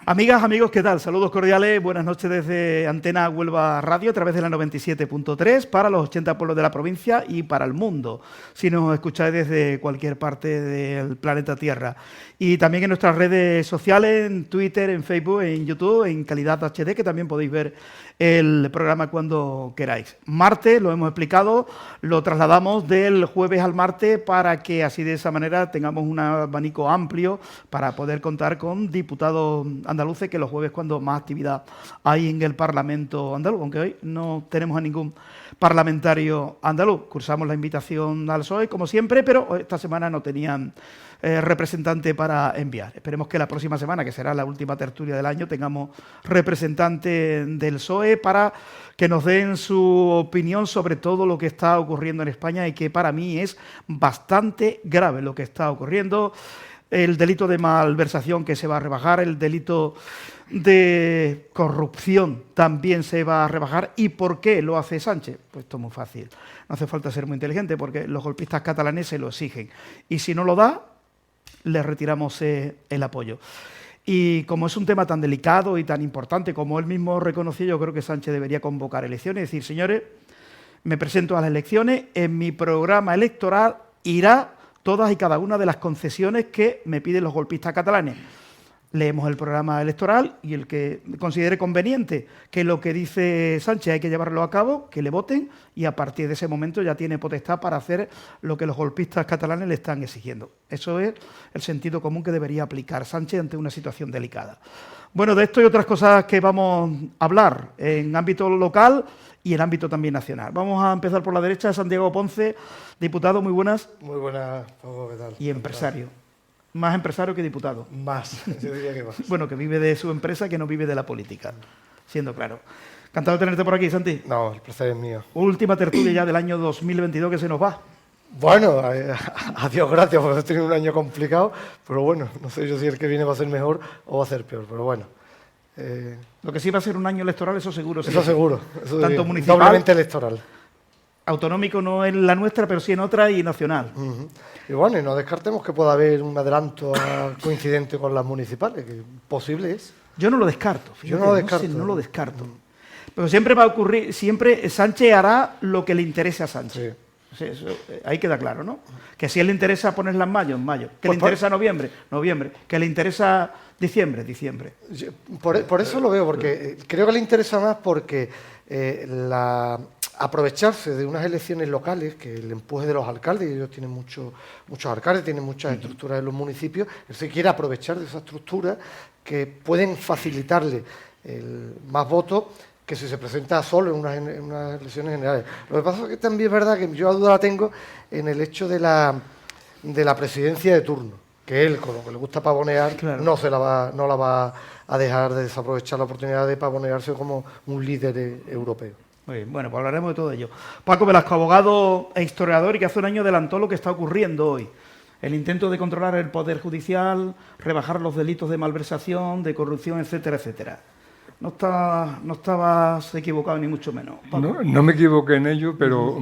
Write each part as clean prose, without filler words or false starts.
Amigas, amigos, ¿qué tal? Saludos cordiales, buenas noches desde Antena Huelva Radio a través de la 97.3 para los 80 pueblos de la provincia y para el mundo, si nos escucháis desde cualquier parte del planeta Tierra. Y también en nuestras redes sociales, en Twitter, en Facebook, en YouTube, en calidad HD, que también podéis ver el programa cuando queráis. Martes, lo hemos explicado, lo trasladamos del jueves al martes para que así de esa manera tengamos un abanico amplio para poder contar con diputados andaluces, que los jueves cuando más actividad hay en el Parlamento andaluz, aunque hoy no tenemos a ningún parlamentario andaluz. Cursamos la invitación al PSOE, como siempre, pero esta semana no tenían representante para enviar. Esperemos que la próxima semana, que será la última tertulia del año, tengamos representante del PSOE para que nos den su opinión sobre todo lo que está ocurriendo en España y que para mí es bastante grave lo que está ocurriendo. El delito de malversación que se va a rebajar, el delito de corrupción también se va a rebajar. ¿Y por qué lo hace Sánchez? Pues esto es muy fácil. No hace falta ser muy inteligente porque los golpistas catalanes se lo exigen. Y si no lo da, le retiramos el apoyo. Y como es un tema tan delicado y tan importante, como él mismo reconoció, yo creo que Sánchez debería convocar elecciones y decir, señores, me presento a las elecciones, en mi programa electoral irá todas y cada una de las concesiones que me piden los golpistas catalanes. Leemos el programa electoral y el que considere conveniente que lo que dice Sánchez hay que llevarlo a cabo, que le voten y a partir de ese momento ya tiene potestad para hacer lo que los golpistas catalanes le están exigiendo. Eso es el sentido común que debería aplicar Sánchez ante una situación delicada. Bueno, de esto y otras cosas que vamos a hablar en ámbito local y en ámbito también nacional. Vamos a empezar por la derecha, Santiago Ponce, diputado, muy buenas. Muy buenas, Paco, ¿qué tal? Y empresario. Más empresario que diputado. Más, yo diría que más. Bueno, que vive de su empresa, que no vive de la política, siendo claro. Encantado de tenerte por aquí, Santi. No, el placer es mío. Última tertulia ya del año 2022 que se nos va. Bueno, adiós, gracias, porque he tenido un año complicado, pero bueno, no sé yo si el que viene va a ser mejor o va a ser peor, pero bueno. Lo que sí va a ser un año electoral, eso seguro. Eso seguro. Eso tanto municipal, doblemente electoral. Autonómico no es la nuestra, pero sí en otra y nacional. Y bueno, y no descartemos que pueda haber un adelanto coincidente con las municipales, que posible es. Yo no lo descarto. Fíjate, yo no lo descarto. No lo descarto. Pero siempre va a ocurrir, siempre Sánchez hará lo que le interese a Sánchez. Sí. Sí, eso, ahí queda claro, ¿no? Que si a él le interesa ponerla en mayo, en mayo. Que pues le interesa noviembre, noviembre. Que le interesa diciembre, diciembre. Por eso lo veo, porque creo que le interesa más porque aprovecharse de unas elecciones locales, que el empuje de los alcaldes, y ellos tienen muchos alcaldes, tienen muchas estructuras en los municipios, él se quiere aprovechar de esas estructuras que pueden facilitarle más votos que si se presenta solo en unas elecciones generales. Lo que pasa es que también es verdad que yo a duda la tengo en el hecho de la presidencia de turno, que él, con lo que le gusta pavonear, claro, no la va a dejar de desaprovechar la oportunidad de pavonearse como un líder europeo. Muy bien, bueno, pues hablaremos de todo ello. Paco Velasco, abogado e historiador, y que hace un año adelantó lo que está ocurriendo hoy. El intento de controlar el Poder Judicial, rebajar los delitos de malversación, de corrupción, etcétera, etcétera. No estabas equivocado ni mucho menos, Paco. No me equivoqué en ello, pero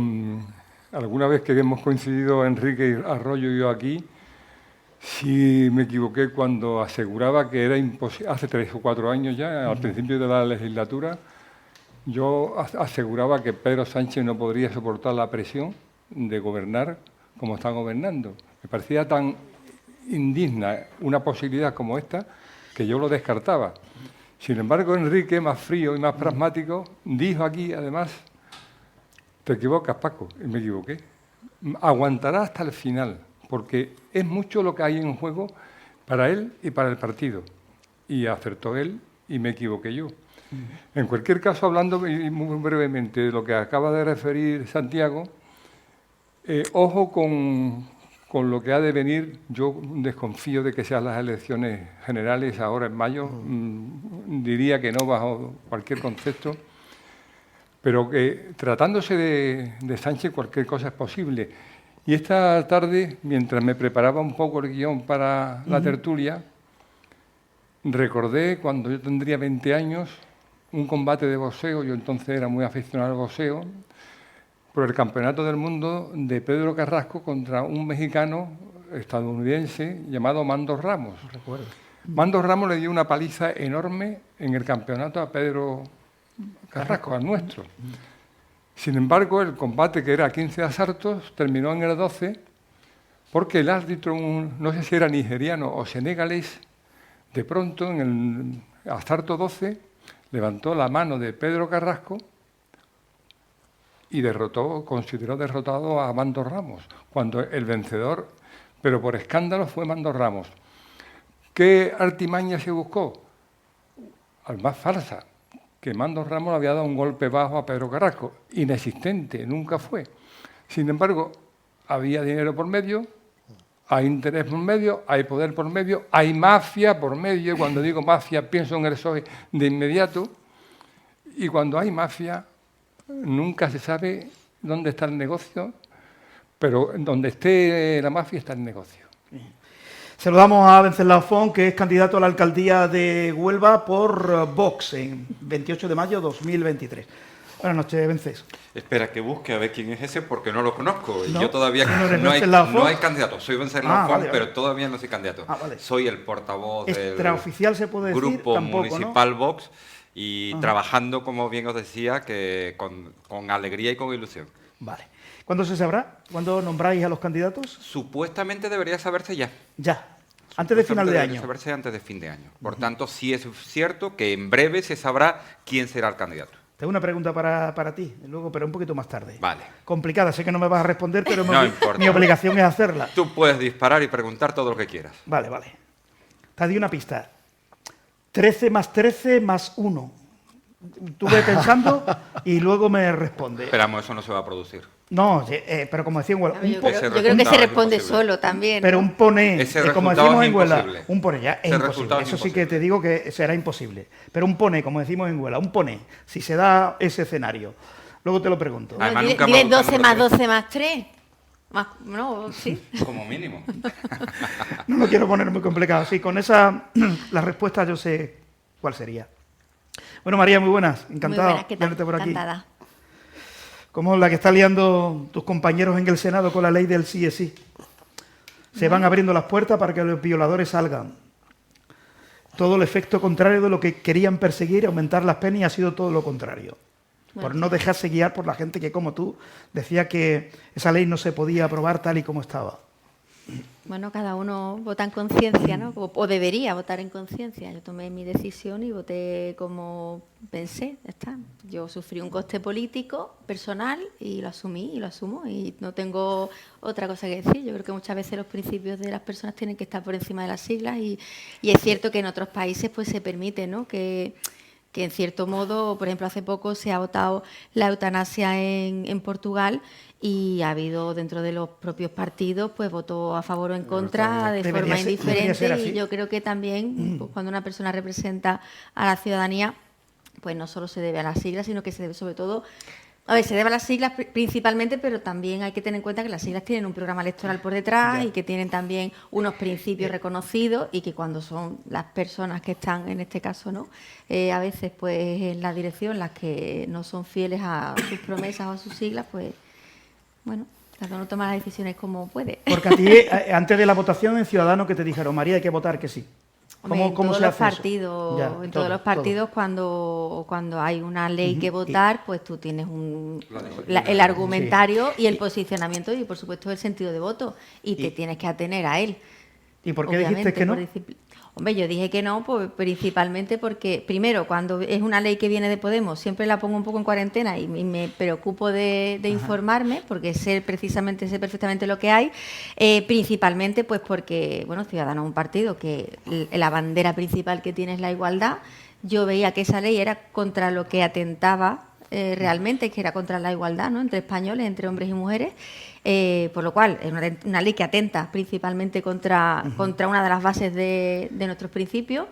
alguna vez que hemos coincidido Enrique Arroyo y yo aquí, sí me equivoqué cuando aseguraba que era imposible, hace 3 o 4 años ya, al principio de la legislatura, yo aseguraba que Pedro Sánchez no podría soportar la presión de gobernar como está gobernando. Me parecía tan indigna una posibilidad como esta que yo lo descartaba. Sin embargo, Enrique, más frío y más pragmático, dijo aquí, además, te equivocas, Paco, y me equivoqué. Aguantará hasta el final, porque es mucho lo que hay en juego para él y para el partido. Y acertó él y me equivoqué yo. En cualquier caso, hablando muy brevemente de lo que acaba de referir Santiago, ojo con lo que ha de venir. Yo desconfío de que sean las elecciones generales ahora en mayo, diría que no bajo cualquier concepto, pero que tratándose de Sánchez cualquier cosa es posible. Y esta tarde, mientras me preparaba un poco el guión para la tertulia, recordé cuando yo tendría 20 años, un combate de boxeo, yo entonces era muy aficionado al boxeo, por el Campeonato del Mundo de Pedro Carrasco contra un mexicano estadounidense llamado Mando Ramos. Recuerdo. Mando Ramos le dio una paliza enorme en el campeonato a Pedro Carrasco, al nuestro. Sin embargo, el combate, que era 15 asaltos, terminó en el 12, porque el árbitro, no sé si era nigeriano o senegalés, de pronto en el asalto 12 levantó la mano de Pedro Carrasco y consideró derrotado a Mando Ramos, cuando el vencedor, pero por escándalo, fue Mando Ramos. ¿Qué artimaña se buscó? Al más falsa, que Mando Ramos le había dado un golpe bajo a Pedro Carrasco, inexistente, nunca fue. Sin embargo, había dinero por medio, hay interés por medio, hay poder por medio, hay mafia por medio. Cuando digo mafia, pienso en el PSOE de inmediato. Y cuando hay mafia, nunca se sabe dónde está el negocio, pero donde esté la mafia está el negocio. Saludamos a Wenceslao Font, que es candidato a la alcaldía de Huelva por Vox en 28 de mayo de 2023. Buenas noches, Vences. Espera que busque a ver quién es ese, porque no lo conozco. ¿No? Yo todavía no hay candidato. Soy Wenceslao Font, pero todavía no soy candidato. Vale. Soy el portavoz del extraoficial, se puede decir, Grupo tampoco, Municipal ¿no? Vox y trabajando, como bien os decía, que con alegría y con ilusión. Vale. ¿Cuándo se sabrá? ¿Cuándo nombráis a los candidatos? Supuestamente debería saberse ya. Ya. Antes de final de Debería año. saberse antes de fin de año. Por tanto, sí es cierto que en breve se sabrá quién será el candidato. Tengo una pregunta para ti, luego, pero un poquito más tarde. Vale. Complicada, sé que no me vas a responder, pero No importa. mi obligación es hacerla. Tú puedes disparar y preguntar todo lo que quieras. Vale. Te di una pista. 13 más 13 más 1. Estuve pensando y luego me responde. Esperamos, eso no se va a producir. No, pero como decía en Huelva, Yo creo que se responde solo también. pero un pone, Ese como resultado decimos es en Huelva, imposible. un pone ya es Ese imposible. resultado es Eso sí imposible. que te digo que será imposible. Pero un pone, como decimos en Huelva, un pone, si se da ese escenario. Luego te lo pregunto. Ah, Además, Dile nunca me 12 más gustan 12 más 3. No, sí. Como mínimo. No lo quiero poner muy complicado. Sí, con esa la respuesta yo sé cuál sería. Bueno, María, muy buenas. Encantado Muy buenas, ¿qué de tal? tenerte por aquí. Encantada. Como la que está liando tus compañeros en el Senado con la ley del sí es sí. Se van abriendo las puertas para que los violadores salgan. Todo el efecto contrario de lo que querían perseguir, aumentar las penas, y ha sido todo lo contrario. Bueno, Por no dejarse guiar por la gente que, como tú, decía que esa ley no se podía aprobar tal y como estaba. Bueno, cada uno vota en conciencia, ¿no? O debería votar en conciencia. Yo tomé mi decisión y voté como pensé, ya está. Yo sufrí un coste político, personal, y lo asumí y lo asumo. Y no tengo otra cosa que decir. Yo creo que muchas veces los principios de las personas tienen que estar por encima de las siglas y es cierto que en otros países pues se permite, ¿no? Que en cierto modo, por ejemplo, hace poco se ha votado la eutanasia en Portugal y ha habido dentro de los propios partidos pues voto a favor o en contra de forma Debería indiferente ser así. y yo creo que también pues, cuando una persona representa a la ciudadanía pues no solo se debe a las siglas, sino que se debe sobre todo... A ver, se debe a las siglas principalmente, pero también hay que tener en cuenta que las siglas tienen un programa electoral por detrás y que tienen también unos principios reconocidos y que cuando son las personas que están, en este caso, ¿no? A veces pues en la dirección las que no son fieles a sus promesas o a sus siglas, pues bueno, cada uno toma las decisiones como puede. Porque a ti, antes de la votación en Ciudadanos, que te dijeron, María, hay que votar que sí. Hombre, en todos se los hace eso? partidos, Ya, en todo, todos los partidos cuando hay una ley que votar, pues tú tienes el argumentario y el posicionamiento y por supuesto el sentido de voto y te tienes que atener a él. ¿Y por qué dijiste que no? Hombre, yo dije que no, pues, principalmente porque, primero, cuando es una ley que viene de Podemos, siempre la pongo un poco en cuarentena y me preocupo de informarme, porque sé perfectamente lo que hay, principalmente pues porque, bueno, Ciudadanos es un partido que la bandera principal que tiene es la igualdad. Yo veía que esa ley era contra lo que atentaba realmente, que era contra la igualdad, ¿no?, entre españoles, entre hombres y mujeres. Por lo cual, es una ley que atenta principalmente contra una de las bases de nuestros principios.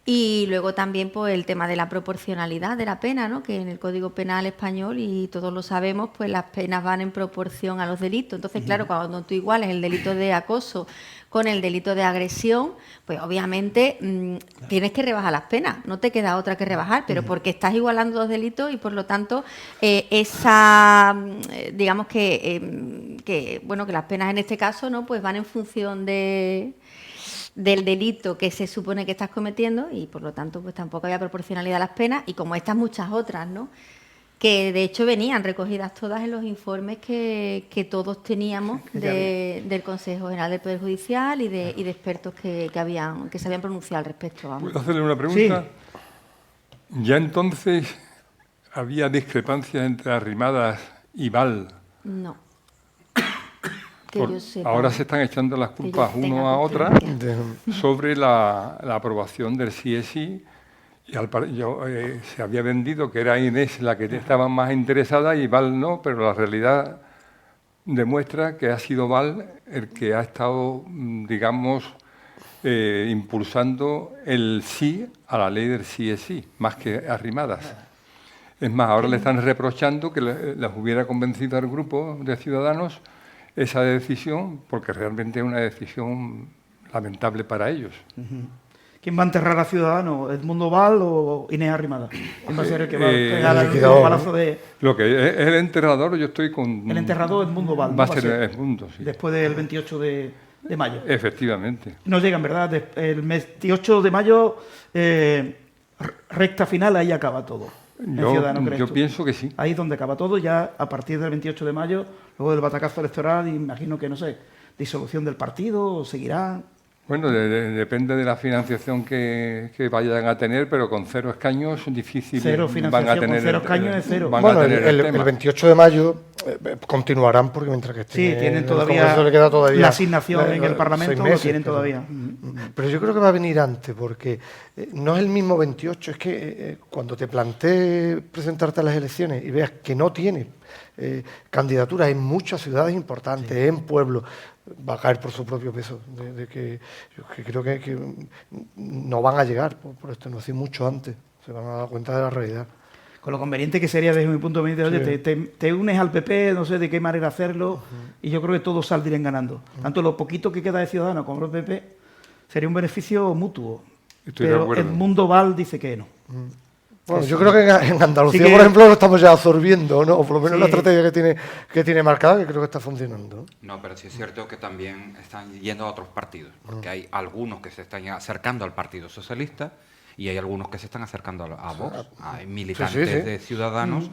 Y luego también pues, el tema de la proporcionalidad de la pena, ¿no?, que en el Código Penal español, y todos lo sabemos, pues las penas van en proporción a los delitos. Entonces, claro, cuando tú iguales el delito de acoso con el delito de agresión, pues obviamente tienes que rebajar las penas, no te queda otra que rebajar, pero porque estás igualando dos delitos y por lo tanto digamos que bueno, que las penas en este caso no pues van en función de del delito que se supone que estás cometiendo y, por lo tanto, pues tampoco había proporcionalidad a las penas y como estas muchas otras, ¿no?, que de hecho venían recogidas todas en los informes que todos teníamos del Consejo General del Poder Judicial y de expertos que se habían pronunciado al respecto. Vamos. ¿Puedo hacerle una pregunta? Sí. ¿Ya entonces había discrepancias entre Arrimadas y Val? No. Que yo sepa. Ahora se están echando las culpas yo tenga uno a otra constancia. sobre la aprobación del sí es sí. Y se había vendido que era Inés la que estaba más interesada y Val no, pero la realidad demuestra que ha sido Val el que ha estado, digamos, impulsando el sí a la ley del sí es sí, más que Arrimadas. Es más, ahora le están reprochando que les hubiera convencido al grupo de ciudadanos esa decisión, porque realmente es una decisión lamentable para ellos. ¿Quién va a enterrar a Ciudadanos? ¿Edmundo Val o Inés Arrimadas? ¿Quién va a ser el que va a pegar el palazo de...? Lo que es el enterrador, yo estoy con... El enterrador Edmundo Val, ¿no? Va a ser Edmundo, sí. Después del 28 de mayo. Efectivamente. No llegan, ¿verdad? El 28 de mayo, recta final, ahí acaba todo. Yo pienso que sí. Ahí es donde acaba todo, ya a partir del 28 de mayo, luego del batacazo electoral, imagino que, no sé, disolución del partido, seguirá... Bueno, depende de la financiación que vayan a tener, pero con 0 escaños difícil van a tener. Con 0 escaños es 0. Bueno, el 28 de mayo continuarán porque mientras que estén sí, tienen en todavía, el Congreso le queda todavía la asignación en el Parlamento, 6 meses, lo tienen todavía. Pero yo creo que va a venir antes, porque no es el mismo 28, es que cuando te plantees presentarte a las elecciones y veas que no tienes candidaturas en muchas ciudades importantes, en pueblos, va a caer por su propio peso, yo creo que no van a llegar por esto, no hace mucho antes, se van a dar cuenta de la realidad. Con lo conveniente que sería desde mi punto de vista, oye, te unes al PP, no sé de qué manera hacerlo, y yo creo que todos saldrían ganando. Tanto lo poquito que queda de Ciudadanos como el PP, sería un beneficio mutuo. Pero Edmundo Val dice que no. Bueno, yo creo que en Andalucía, por ejemplo, lo estamos ya absorbiendo, ¿no? O por lo menos la estrategia que tiene marcada, que creo que está funcionando. No, pero sí es cierto que también están yendo a otros partidos, porque hay algunos que se están acercando al Partido Socialista y hay algunos que se están acercando a Vox. Hay militantes de Ciudadanos,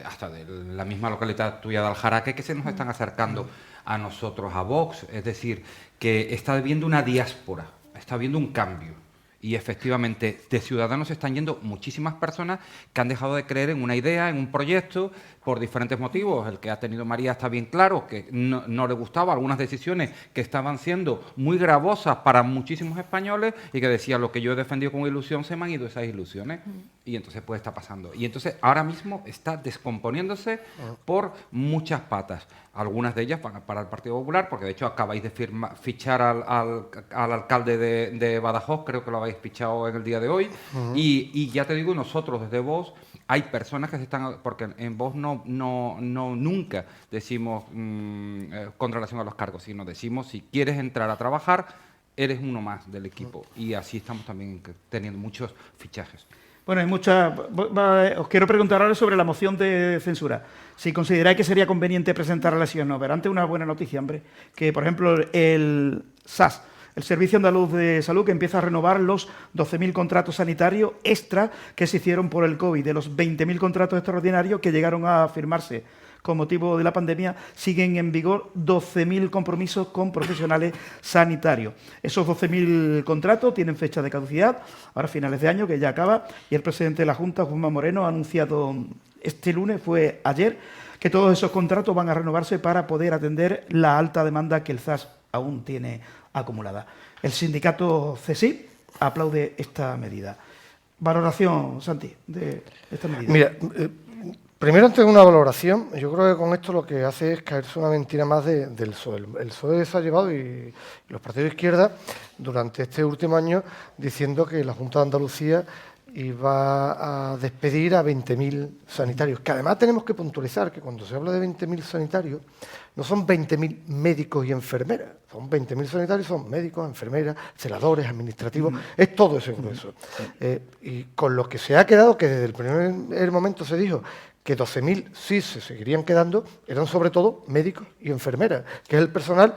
hasta de la misma localidad tuya de Aljaraque, que se nos están acercando a nosotros, a Vox. Es decir, que está habiendo una diáspora, está habiendo un cambio. Y efectivamente, de Ciudadanos están yendo muchísimas personas que han dejado de creer en una idea, en un proyecto, por diferentes motivos. El que ha tenido María está bien claro, que no le gustaba algunas decisiones que estaban siendo muy gravosas para muchísimos españoles y que decía, lo que yo he defendido con ilusión, se me han ido esas ilusiones. Y entonces pues está pasando. Y entonces ahora mismo está descomponiéndose por muchas patas. Algunas de ellas van para el Partido Popular, porque de hecho acabáis de fichar al alcalde de Badajoz, creo que lo habéis fichado en el día de hoy, y ya te digo, nosotros desde Vox hay personas que se están, porque en Vox nunca decimos con relación a los cargos, sino decimos si quieres entrar a trabajar, eres uno más del equipo, y así estamos también teniendo muchos fichajes. Bueno, hay os quiero preguntar ahora sobre la moción de censura. Si consideráis que sería conveniente presentarla sí o no. Pero antes una buena noticia, hombre, que por ejemplo el SAS, el Servicio Andaluz de Salud, que empieza a renovar los 12.000 contratos sanitarios extra que se hicieron por el COVID. De los 20.000 contratos extraordinarios que llegaron a firmarse con motivo de la pandemia, siguen en vigor 12.000 compromisos con profesionales sanitarios. Esos 12.000 contratos tienen fecha de caducidad, ahora a finales de año, que ya acaba, y el presidente de la Junta, Juanma Moreno, ha anunciado este lunes, fue ayer, que todos esos contratos van a renovarse para poder atender la alta demanda que el SAS aún tiene acumulada. El sindicato CSIC aplaude esta medida. Valoración, Santi, de esta medida. Mira, primero, antes de una valoración, yo creo que con esto lo que hace es caerse una mentira más del PSOE. El PSOE se ha llevado, y los partidos de izquierda, durante este último año, diciendo que la Junta de Andalucía iba a despedir a 20.000 sanitarios. Que además tenemos que puntualizar que cuando se habla de 20.000 sanitarios, no son 20.000 médicos y enfermeras. Son 20.000 sanitarios, son médicos, enfermeras, celadores, administrativos, es todo ese grueso. Y con lo que se ha quedado, que desde el primer momento se dijo que 12.000 sí se seguirían quedando, eran sobre todo médicos y enfermeras, que es el personal,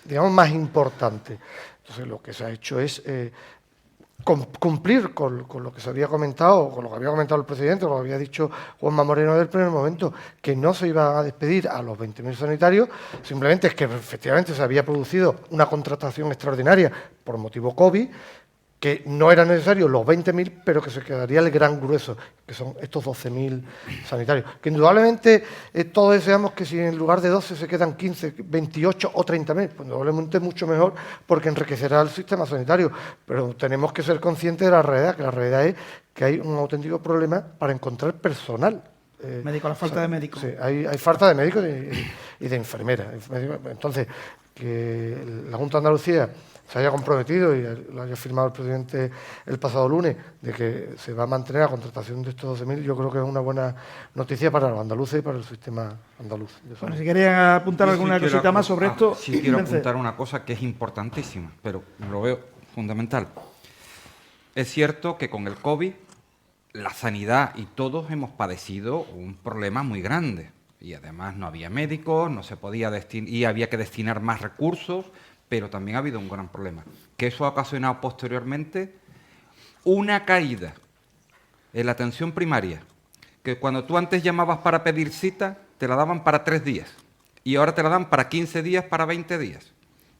digamos, más importante. Entonces, lo que se ha hecho es cumplir con lo que se había comentado, con lo que había comentado el presidente, lo que había dicho Juanma Moreno desde el primer momento, que no se iba a despedir a los 20.000 sanitarios, simplemente es que efectivamente se había producido una contratación extraordinaria por motivo COVID, que no era necesario los 20.000, pero que se quedaría el gran grueso, que son estos 12.000 sanitarios. Que indudablemente todos deseamos que si en lugar de 12 se quedan 15, 28 o 30.000, pues indudablemente mucho mejor, porque enriquecerá el sistema sanitario. Pero tenemos que ser conscientes de la realidad, que la realidad es que hay un auténtico problema para encontrar personal. Médico, la falta de médicos. Sí, hay falta de médicos y de enfermeras. Entonces, que la Junta de Andalucía se haya comprometido y lo haya firmado el presidente el pasado lunes, de que se va a mantener la contratación de estos 12.000, yo creo que es una buena noticia para los andaluces y para el sistema andaluz. Bueno, si querían apuntar alguna cosita más sobre esto. Sí, quiero apuntar una cosa que es importantísima, pero lo veo fundamental. Es cierto que con el COVID, la sanidad y todos hemos padecido un problema muy grande. Y además no había médicos, no se podía y había que destinar más recursos, pero también ha habido un gran problema, que eso ha ocasionado posteriormente una caída en la atención primaria, que cuando tú antes llamabas para pedir cita, te la daban para 3 días, y ahora te la dan para 15 días, para 20 días.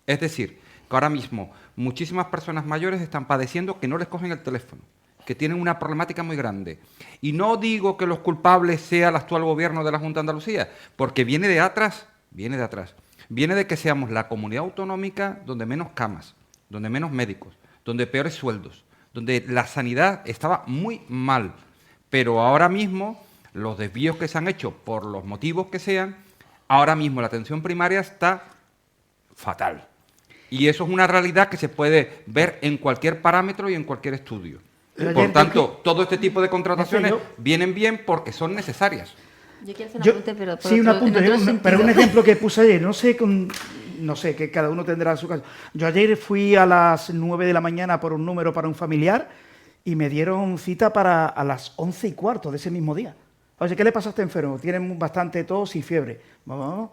Es decir, que ahora mismo muchísimas personas mayores están padeciendo que no les cogen el teléfono, que tienen una problemática muy grande. Y no digo que los culpables sea el actual gobierno de la Junta de Andalucía, porque viene de atrás. Viene de que seamos la comunidad autonómica donde menos camas, donde menos médicos, donde peores sueldos, donde la sanidad estaba muy mal. Pero ahora mismo, los desvíos que se han hecho, por los motivos que sean, ahora mismo la atención primaria está fatal. Y eso es una realidad que se puede ver en cualquier parámetro y en cualquier estudio. Por tanto, todo este tipo de contrataciones vienen bien porque son necesarias. Yo quiero hacer un apunte, pero sí, un apunte, pero un ejemplo que puse ayer, no sé, que cada uno tendrá su caso. Yo ayer fui a las 9 de la mañana por un número para un familiar y me dieron cita para a las 11:15 de ese mismo día. Oye, ¿qué le pasa a este enfermo? Tiene bastante tos y fiebre. Vamos.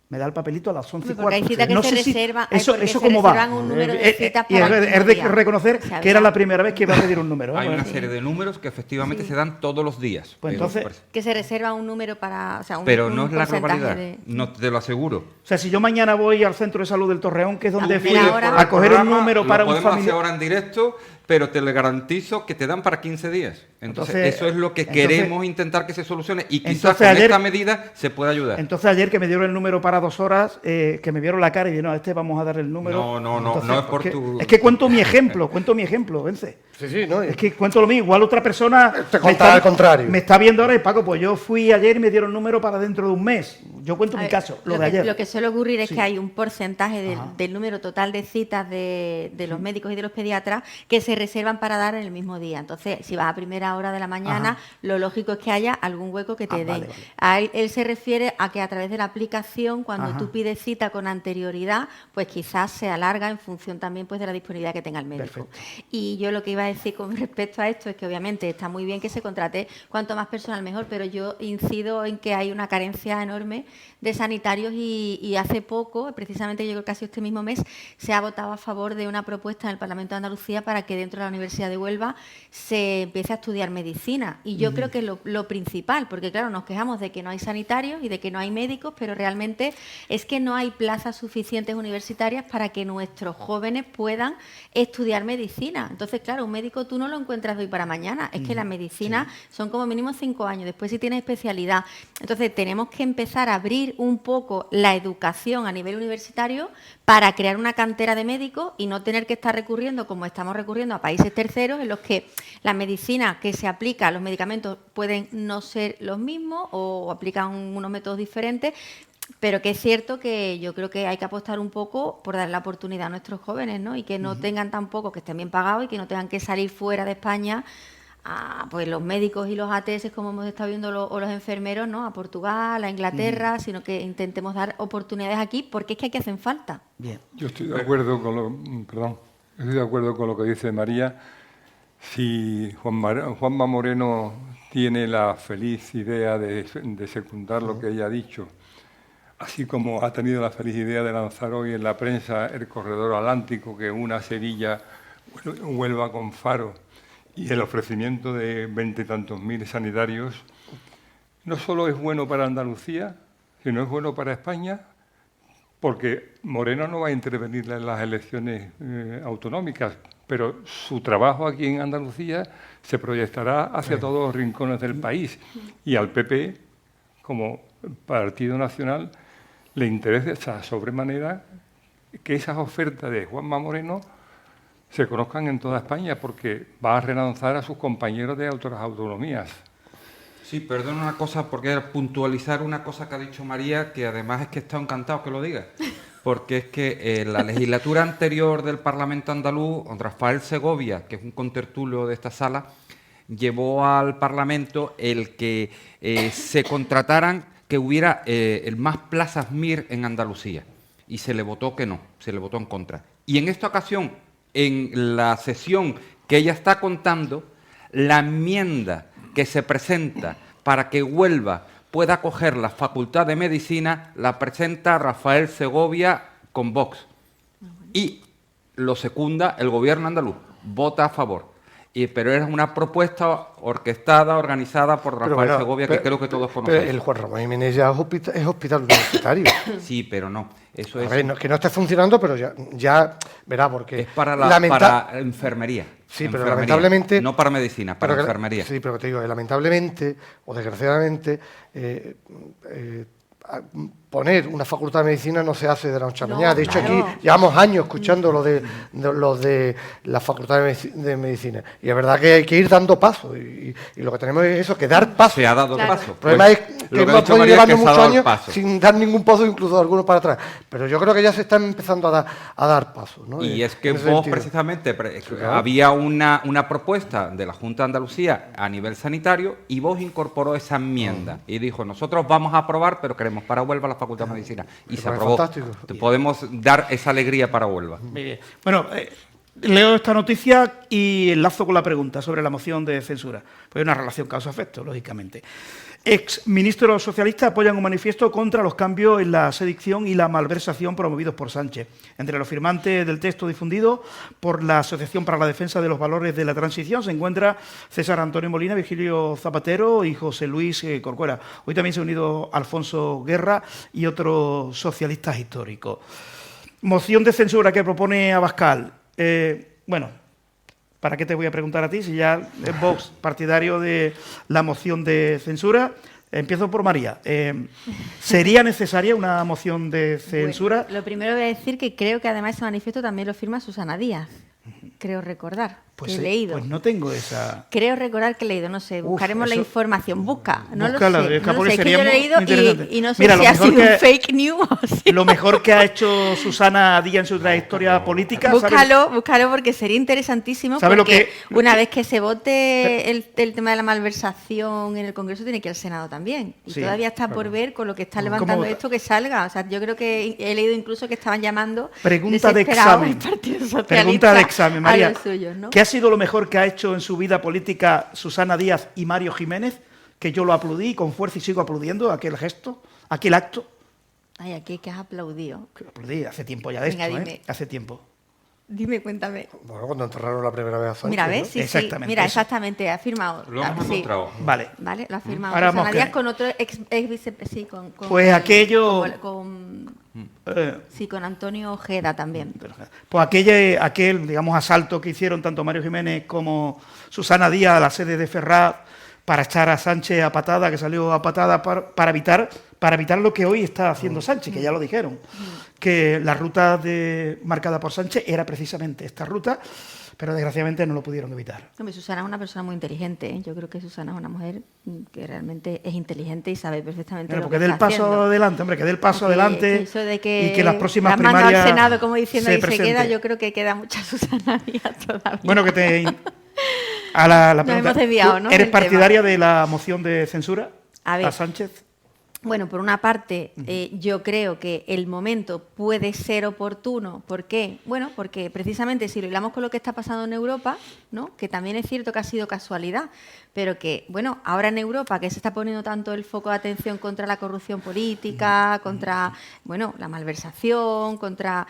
Me da el papelito a las 11:15. Porque hay citas que no se reservan. Eso cómo va. Un número de citas y es de reconocer que era la primera vez que iba a pedir un número. Hay una serie de números que efectivamente se dan todos los días. Pues entonces, que se reserva un número para... O sea, pero no es la globalidad, no te lo aseguro. O sea, si yo mañana voy al Centro de Salud del Torreón, que es donde fui a coger un número para un familiar... Lo podemos hacer ahora en directo, pero te lo garantizo que te dan para 15 días. Entonces eso es lo que queremos intentar que se solucione y quizás con esta medida se pueda ayudar. Entonces ayer que me dieron el número para 2 horas, que me vieron la cara y dije, no, a este vamos a dar el número. No es por tu... Es que cuento mi ejemplo, Vence. Sí, no. Es que cuento lo mismo, igual otra persona... Te contará al contrario. Me está viendo ahora y Paco, pues yo fui ayer y me dieron el número para dentro de un mes. Yo cuento mi caso, lo de ayer. Lo que suele ocurrir es que hay un porcentaje del número total de citas de los médicos y de los pediatras que se reservan para dar en el mismo día. Entonces, si vas a primera hora de la mañana, lo lógico es que haya algún hueco que te den. Vale. Él se refiere a que a través de la aplicación, cuando tú pides cita con anterioridad, pues quizás se alarga en función también pues de la disponibilidad que tenga el médico. Perfecto. Y yo lo que iba a decir con respecto a esto es que obviamente está muy bien que se contrate cuanto más personal mejor, pero yo incido en que hay una carencia enorme de sanitarios y hace poco, precisamente yo creo que casi este mismo mes, se ha votado a favor de una propuesta en el Parlamento de Andalucía para que dentro de la Universidad de Huelva se empiece a estudiar medicina. Y yo creo que es lo principal, porque claro, nos quejamos de que no hay sanitarios y de que no hay médicos, pero realmente es que no hay plazas suficientes universitarias para que nuestros jóvenes puedan estudiar medicina. Entonces, claro, un médico tú no lo encuentras de hoy para mañana. Es que la medicina son como mínimo 5 años, después si tienes especialidad. Entonces, tenemos que empezar a abrir un poco la educación a nivel universitario para crear una cantera de médicos y no tener que estar recurriendo, como estamos recurriendo, a países terceros en los que la medicina que se aplica, los medicamentos pueden no ser los mismos o aplican unos métodos diferentes, pero que es cierto que yo creo que hay que apostar un poco por dar la oportunidad a nuestros jóvenes, ¿no? Y que no tengan tampoco, que estén bien pagados y que no tengan que salir fuera de España pues los médicos y los ATS, como hemos estado viendo, o los enfermeros, ¿no? A Portugal, a Inglaterra, sino que intentemos dar oportunidades aquí, porque es que aquí hacen falta. Bien. Yo estoy de acuerdo con lo que dice María. Si Juanma Moreno tiene la feliz idea de secundar lo que ella ha dicho, así como ha tenido la feliz idea de lanzar hoy en la prensa el corredor atlántico que una Sevilla, Huelva con Faro, y el ofrecimiento de 20 y tantos mil sanitarios, no solo es bueno para Andalucía, sino es bueno para España, porque Moreno no va a intervenir en las elecciones autonómicas, pero su trabajo aquí en Andalucía se proyectará hacia todos los rincones del país. Y al PP, como Partido Nacional, le interesa sobremanera que esas ofertas de Juanma Moreno se conozcan en toda España, porque va a relanzar a sus compañeros de otras autonomías. Sí, perdona una cosa, porque era puntualizar una cosa que ha dicho María, que además es que está encantado que lo diga, porque es que la legislatura anterior del Parlamento andaluz, Rafael Segovia, que es un contertulio de esta sala, llevó al Parlamento el que se contrataran, que hubiera más plazas MIR en Andalucía, y se le votó que no, se le votó en contra. Y en esta ocasión, en la sesión que ella está contando, la enmienda que se presenta para que Huelva pueda coger la Facultad de Medicina la presenta Rafael Segovia con Vox. Y lo secunda el gobierno andaluz, vota a favor. Pero es una propuesta orquestada, organizada por Rafael Segovia, que creo que todos conocemos. Pero el Juan Ramón Jiménez ya es hospital universitario. Sí, pero no. Eso A es... ver, que no esté funcionando, pero ya verá, porque... Es para enfermería. Sí, pero enfermería. Lamentablemente... No para medicina, para enfermería. Sí, pero te digo, lamentablemente, o desgraciadamente, poner una facultad de medicina no se hace de la noche a la mañana. De hecho, claro. aquí llevamos años escuchando lo de la facultad de medicina. Y es verdad que hay que ir dando pasos. Y lo que tenemos es eso, que dar pasos. Se ha dado Claro. paso. El problema es que lo hemos ha dicho podido María es que llevarnos se ha muchos dado años paso. sin dar ningún paso, incluso algunos para atrás. Pero yo creo que ya se están empezando a dar pasos, ¿no? Y es que En ese vos sentido. precisamente claro. había una propuesta de la Junta de Andalucía a nivel sanitario y vos incorporó esa enmienda y dijo, nosotros vamos a aprobar, pero queremos para Huelva la Facultad de Medicina. Y se aprobó. Fantástico. Te podemos dar esa alegría para Huelva. Muy bien. Bueno, leo esta noticia y enlazo con la pregunta sobre la moción de censura. Pues hay una relación causa-efecto, lógicamente. Exministros socialistas apoyan un manifiesto contra los cambios en la sedición y la malversación promovidos por Sánchez. Entre los firmantes del texto difundido por la Asociación para la Defensa de los Valores de la Transición se encuentra César Antonio Molina, Virgilio Zapatero y José Luis Corcuera. Hoy también se ha unido Alfonso Guerra y otros socialistas históricos. Moción de censura que propone Abascal. Bueno, ¿para qué te voy a preguntar a ti si ya es Vox partidario de la moción de censura? Empiezo por María. ¿Sería necesaria una moción de censura? Bueno, lo primero voy a decir que creo que además ese manifiesto también lo firma Susana Díaz. Creo recordar que he leído. Pues no tengo esa... Creo recordar que he leído, no sé, buscaremos la eso- información. Busca, no Búscala, lo sé. es que No lo porque sé, es que sería yo lo he muy leído interesante. y no sé Mira, si lo ha mejor sido un que- fake news o si... Lo mejor que ha hecho Susana Díaz en su trayectoria política... ¿sabes? Búscalo porque sería interesantísimo. ¿Sabe lo Porque que- una vez que se vote el tema de la malversación en el Congreso, tiene que ir al Senado también. Y Sí, todavía está por ver con lo que está levantando esto que salga. O sea, yo creo que he leído incluso que estaban llamando Pregunta de desesperados examen. al Partido Socialista Pregunta de examen, María. a los suyos, ¿no? ¿Qué ha sido lo mejor que ha hecho en su vida política Susana Díaz y Mario Jiménez? Que yo lo aplaudí con fuerza y sigo aplaudiendo aquel gesto, aquel acto. Ay, aquí que has aplaudido. Que lo aplaudí hace tiempo ya de Venga, esto, dime. Hace tiempo. Dime, cuéntame. Bueno, cuando enterraron la primera vez a Sánchez, Mira, ¿no? ¿ves? Sí, Exactamente, sí. Mira, eso. exactamente, ha firmado. Lo hemos Sí. encontrado. Vale. Vale, lo ha firmado Ahora Susana vamos Díaz que- con otro ex vice... Sí, con Pues aquello- con Eh, sí, con Antonio Ojeda también. Pues aquel, digamos, asalto que hicieron tanto Mario Jiménez como Susana Díaz a la sede de Ferraz para echar a Sánchez a patada, que salió a patada para evitar lo que hoy está haciendo Sánchez, que ya lo dijeron, que la ruta marcada por Sánchez era precisamente esta ruta, pero desgraciadamente no lo pudieron evitar. Hombre, Susana es una persona muy inteligente, ¿eh? Yo creo que Susana es una mujer que realmente es inteligente y sabe perfectamente Bueno, lo porque que dé el está paso haciendo. adelante, hombre, que dé el paso Porque adelante eso de que y que las próximas la han mandado primarias al Senado, como diciendo, se y se queda, presente. yo creo que queda mucha Susana Díaz todavía. Bueno, a la Nos pregunta, hemos desviado, ¿tú ¿no? ¿Eres del tema. partidaria de la moción de censura A ver. Sánchez? Bueno, por una parte, yo creo que el momento puede ser oportuno. ¿Por qué? Bueno, porque precisamente si lo hilamos con lo que está pasando en Europa, ¿no? Que también es cierto que ha sido casualidad, pero que, bueno, ahora en Europa, que se está poniendo tanto el foco de atención contra la corrupción política, contra, bueno, la malversación, contra...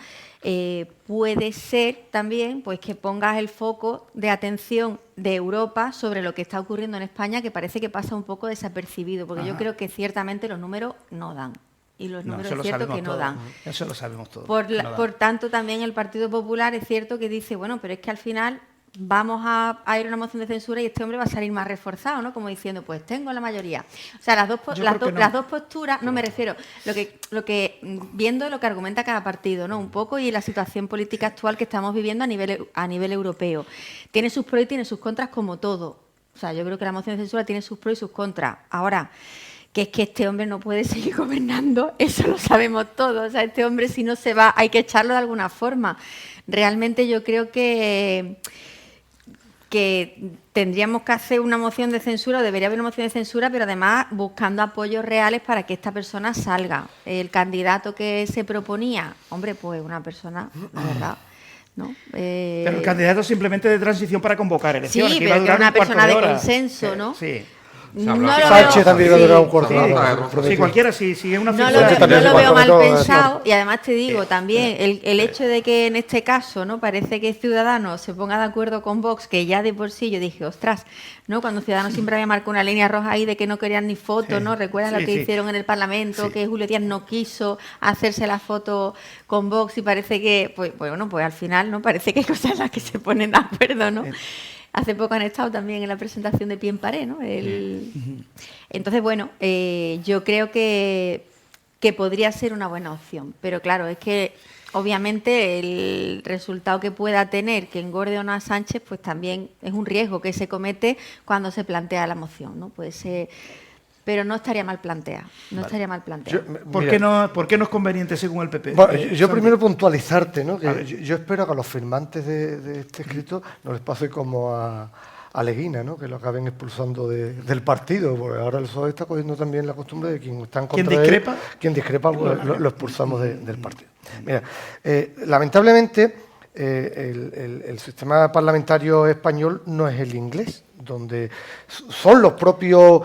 puede ser también pues que pongas el foco de atención de Europa sobre lo que está ocurriendo en España, que parece que pasa un poco desapercibido, porque yo creo que ciertamente los números no dan. Y los números es cierto que no dan. Eso lo sabemos todos. Por tanto, también el Partido Popular es cierto que dice, bueno, pero es que al final vamos a ir a una moción de censura y este hombre va a salir más reforzado, ¿no? Como diciendo, pues tengo la mayoría. O sea, las dos posturas, no me refiero, lo que viendo lo que argumenta cada partido, ¿no? Un poco y la situación política actual que estamos viviendo a nivel europeo. Tiene sus pros y tiene sus contras como todo. O sea, yo creo que la moción de censura tiene sus pros y sus contras. Ahora, que es que este hombre no puede seguir gobernando, eso lo sabemos todos. O sea, este hombre si no se va hay que echarlo de alguna forma. Realmente yo creo que tendríamos que hacer una moción de censura, o debería haber una moción de censura, pero además buscando apoyos reales para que esta persona salga. El candidato que se proponía, hombre, pues una persona, la verdad, ¿no? Pero el candidato simplemente de transición para convocar elecciones. Sí, pero que es una persona de consenso, ¿no? Sí. No lo veo, Sánchez también va a durar un cuarto de hora. Sí, cualquiera, si es una no figura... lo veo mal pensado y además te digo también el hecho de que en este caso no parece que Ciudadanos se ponga de acuerdo con Vox, que ya de por sí yo dije, ostras, ¿no? Cuando Ciudadanos siempre había marcado una línea roja ahí de que no querían ni fotos, ¿no? ¿Recuerdan lo que hicieron en el Parlamento? Que Julio Díaz no quiso hacerse la foto con Vox y parece que, pues bueno, pues al final, ¿no? Parece que hay cosas en las que se ponen de acuerdo, ¿no? Hace poco han estado también en la presentación de Pie en Pared, ¿no? Entonces, bueno, yo creo que podría ser una buena opción. Pero claro, es que obviamente el resultado que pueda tener que engorde o no a Sánchez, pues también es un riesgo que se comete cuando se plantea la moción, ¿no? Puede ser... Pero no estaría mal planteado. Estaría mal planteado. ¿Por qué no es conveniente según el PP? Bueno, yo primero puntualizarte, ¿no? Que yo espero que a los firmantes de este escrito no les pase como a Leguina, ¿no? Que lo acaben expulsando del partido, porque ahora el PSOE está cogiendo también la costumbre de quien está en contra de él. Quien discrepa, pues, lo expulsamos del partido. Mira, lamentablemente el sistema parlamentario español no es el inglés, donde son los propios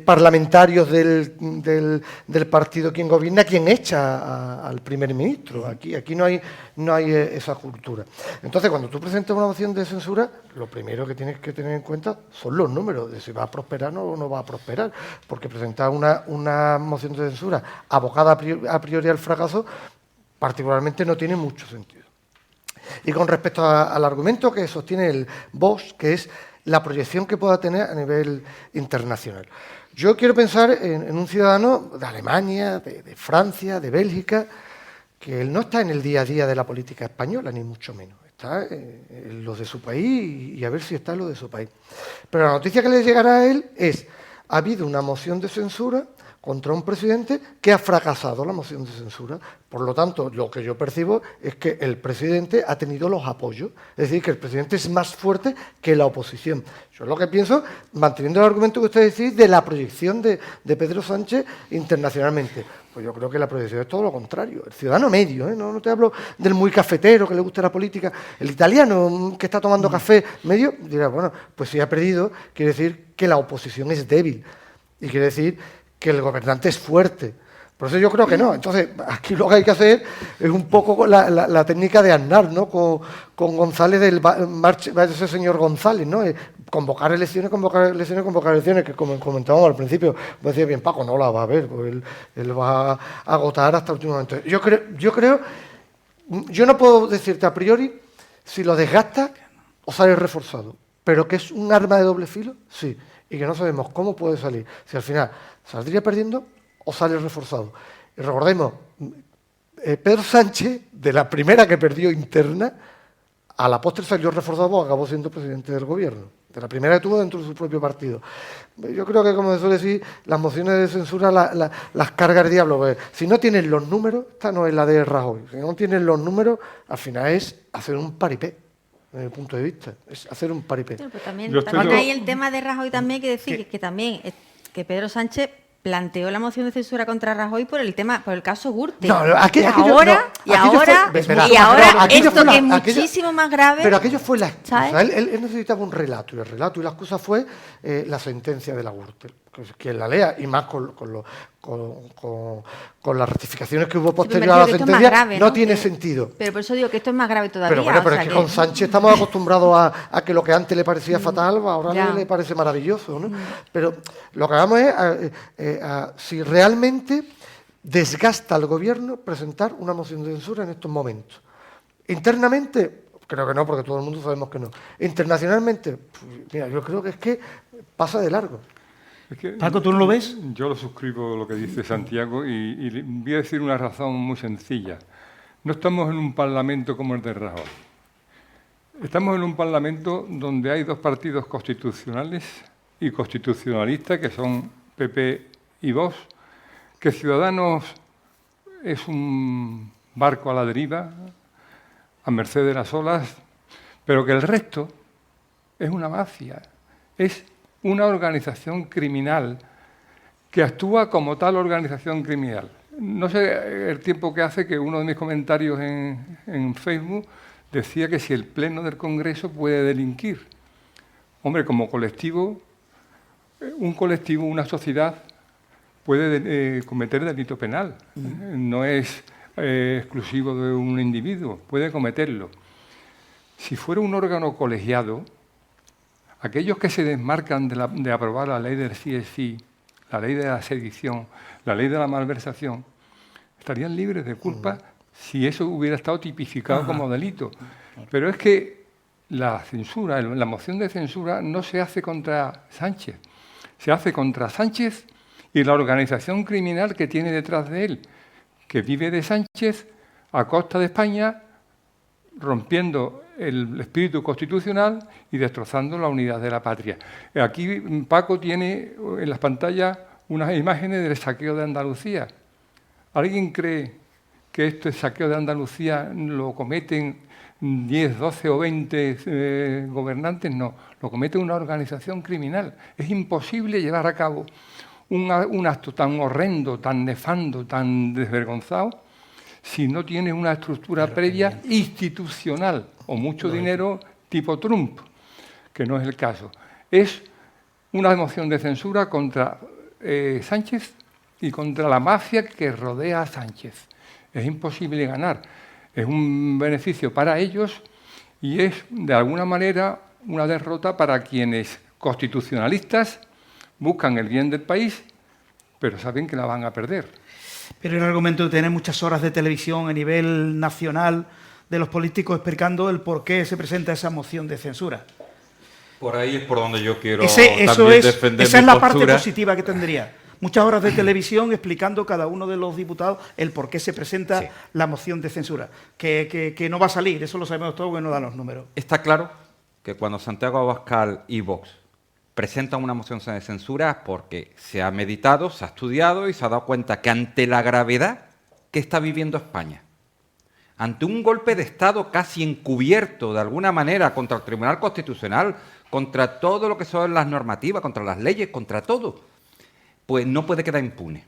parlamentarios del partido quien gobierna, quien echa al primer ministro. Aquí no hay esa cultura. Entonces, cuando tú presentas una moción de censura, lo primero que tienes que tener en cuenta son los números, de si va a prosperar o no va a prosperar, porque presentar una moción de censura abocada a priori al fracaso, particularmente no tiene mucho sentido. Y con respecto al argumento que sostiene el Vox, que es la proyección que pueda tener a nivel internacional. Yo quiero pensar en un ciudadano de Alemania, de Francia, de Bélgica, que él no está en el día a día de la política española, ni mucho menos. Está en lo de su país y a ver si está en lo de su país. Pero la noticia que le llegará a él es: ha habido una moción de censura contra un presidente que ha fracasado la moción de censura. Por lo tanto, lo que yo percibo es que el presidente ha tenido los apoyos. Es decir, que el presidente es más fuerte que la oposición. Yo lo que pienso, manteniendo el argumento que usted decís de la proyección de Pedro Sánchez internacionalmente, pues yo creo que la proyección es todo lo contrario. El ciudadano medio, no te hablo del muy cafetero que le gusta la política. El italiano que está tomando café medio dirá, bueno, pues si ha perdido, quiere decir que la oposición es débil. Y quiere decir que el gobernante es fuerte. Por eso yo creo que no. Entonces, aquí lo que hay que hacer es un poco la técnica de Aznar, ¿no? Con González del ese señor González, ¿no? Convocar elecciones, que como comentábamos al principio, pues decía bien, Paco, no la va a ver, pues él va a agotar hasta el último momento. Yo no puedo decirte a priori si lo desgasta o sale reforzado, pero que es un arma de doble filo, sí, y que no sabemos cómo puede salir, si al final saldría perdiendo o sale reforzado. Y recordemos, Pedro Sánchez, de la primera que perdió interna, a la postre salió reforzado porque acabó siendo presidente del gobierno. De la primera que tuvo dentro de su propio partido. Yo creo que, como se suele decir, las mociones de censura las carga el diablo. Porque si no tienen los números, esta no es la de Rajoy, si no tienen los números, al final es hacer un paripé. Desde mi punto de vista, es hacer un paripé. Pero también hay el tema de Rajoy también, hay que decir que también que Pedro Sánchez planteó la moción de censura contra Rajoy por el caso Gürtel. No, y ahora aquello esto fue que es muchísimo más grave. Pero aquello fue la excusa. ¿sabes? Él necesitaba un relato, y el relato y la excusa fue la sentencia de la Gürtel. Quien la lea, y más con las rectificaciones que hubo posterior a la sentencia, grave, no tiene sentido. Pero por eso digo que esto es más grave todavía. Pero bueno, es que con Sánchez estamos acostumbrados a que lo que antes le parecía fatal, ahora le parece maravilloso, ¿no? Pero lo que hagamos es si realmente desgasta al gobierno presentar una moción de censura en estos momentos. Internamente, creo que no, porque todo el mundo sabemos que no. Internacionalmente, mira, yo creo que es que pasa de largo. Es que, Paco, ¿tú no lo ves? Yo lo suscribo lo que dice Santiago y voy a decir una razón muy sencilla. No estamos en un parlamento como el de Rajoy. Estamos en un parlamento donde hay dos partidos constitucionales y constitucionalistas, que son PP y Vox, que Ciudadanos es un barco a la deriva, a merced de las olas, pero que el resto es una mafia, es una organización criminal que actúa como tal organización criminal. No sé el tiempo que hace que uno de mis comentarios en Facebook decía que si el Pleno del Congreso puede delinquir. Hombre, como colectivo, una sociedad puede cometer delito penal. No es exclusivo de un individuo, puede cometerlo. Si fuera un órgano colegiado, aquellos que se desmarcan de aprobar la ley del sí, la ley de la sedición, la ley de la malversación, estarían libres de culpa si eso hubiera estado tipificado como delito. Pero es que la censura, la moción de censura no se hace contra Sánchez, se hace contra Sánchez y la organización criminal que tiene detrás de él, que vive de Sánchez a costa de España, rompiendo el espíritu constitucional y destrozando la unidad de la patria. Aquí Paco tiene en las pantallas unas imágenes del saqueo de Andalucía. ¿Alguien cree que este saqueo de Andalucía lo cometen 10, 12 o 20 gobernantes? No, lo comete una organización criminal. Es imposible llevar a cabo un acto tan horrendo, tan nefando, tan desvergonzado, si no tiene una estructura previa institucional o mucho dinero tipo Trump, que no es el caso. Es una moción de censura contra Sánchez y contra la mafia que rodea a Sánchez. Es imposible ganar. Es un beneficio para ellos y es, de alguna manera, una derrota para quienes constitucionalistas buscan el bien del país, pero saben que la van a perder. Pero el argumento de tener muchas horas de televisión a nivel nacional de los políticos explicando el por qué se presenta esa moción de censura. Por ahí es por donde yo quiero defender esa es la parte positiva que tendría. Muchas horas de televisión explicando cada uno de los diputados el por qué se presenta la moción de censura. Que no va a salir, eso lo sabemos todos, que no dan los números. Está claro que cuando Santiago Abascal y Vox presentan una moción de censura porque se ha meditado, se ha estudiado y se ha dado cuenta que ante la gravedad que está viviendo España, ante un golpe de Estado casi encubierto de alguna manera contra el Tribunal Constitucional, contra todo lo que son las normativas, contra las leyes, contra todo, pues no puede quedar impune.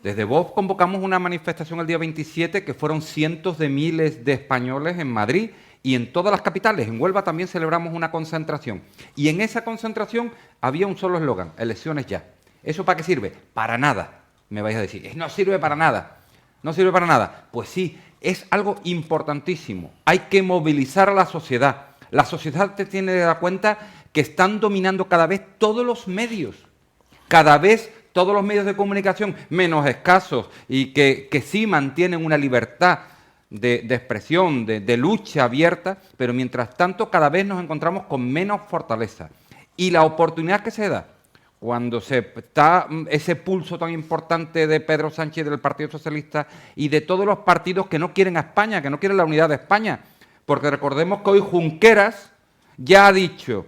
Desde Vox convocamos una manifestación el día 27 que fueron cientos de miles de españoles en Madrid y en todas las capitales. En Huelva también celebramos una concentración. Y en esa concentración había un solo eslogan: elecciones ya. ¿Eso para qué sirve? Para nada, me vais a decir. No sirve para nada. No sirve para nada. Pues sí, es algo importantísimo. Hay que movilizar a la sociedad. La sociedad te tiene que dar cuenta que están dominando cada vez todos los medios. Cada vez todos los medios de comunicación menos escasos y que sí mantienen una libertad de expresión, de lucha abierta, pero mientras tanto cada vez nos encontramos con menos fortaleza. Y la oportunidad que se da cuando se está ese pulso tan importante de Pedro Sánchez, del Partido Socialista y de todos los partidos que no quieren a España, que no quieren la unidad de España, porque recordemos que hoy Junqueras ya ha dicho,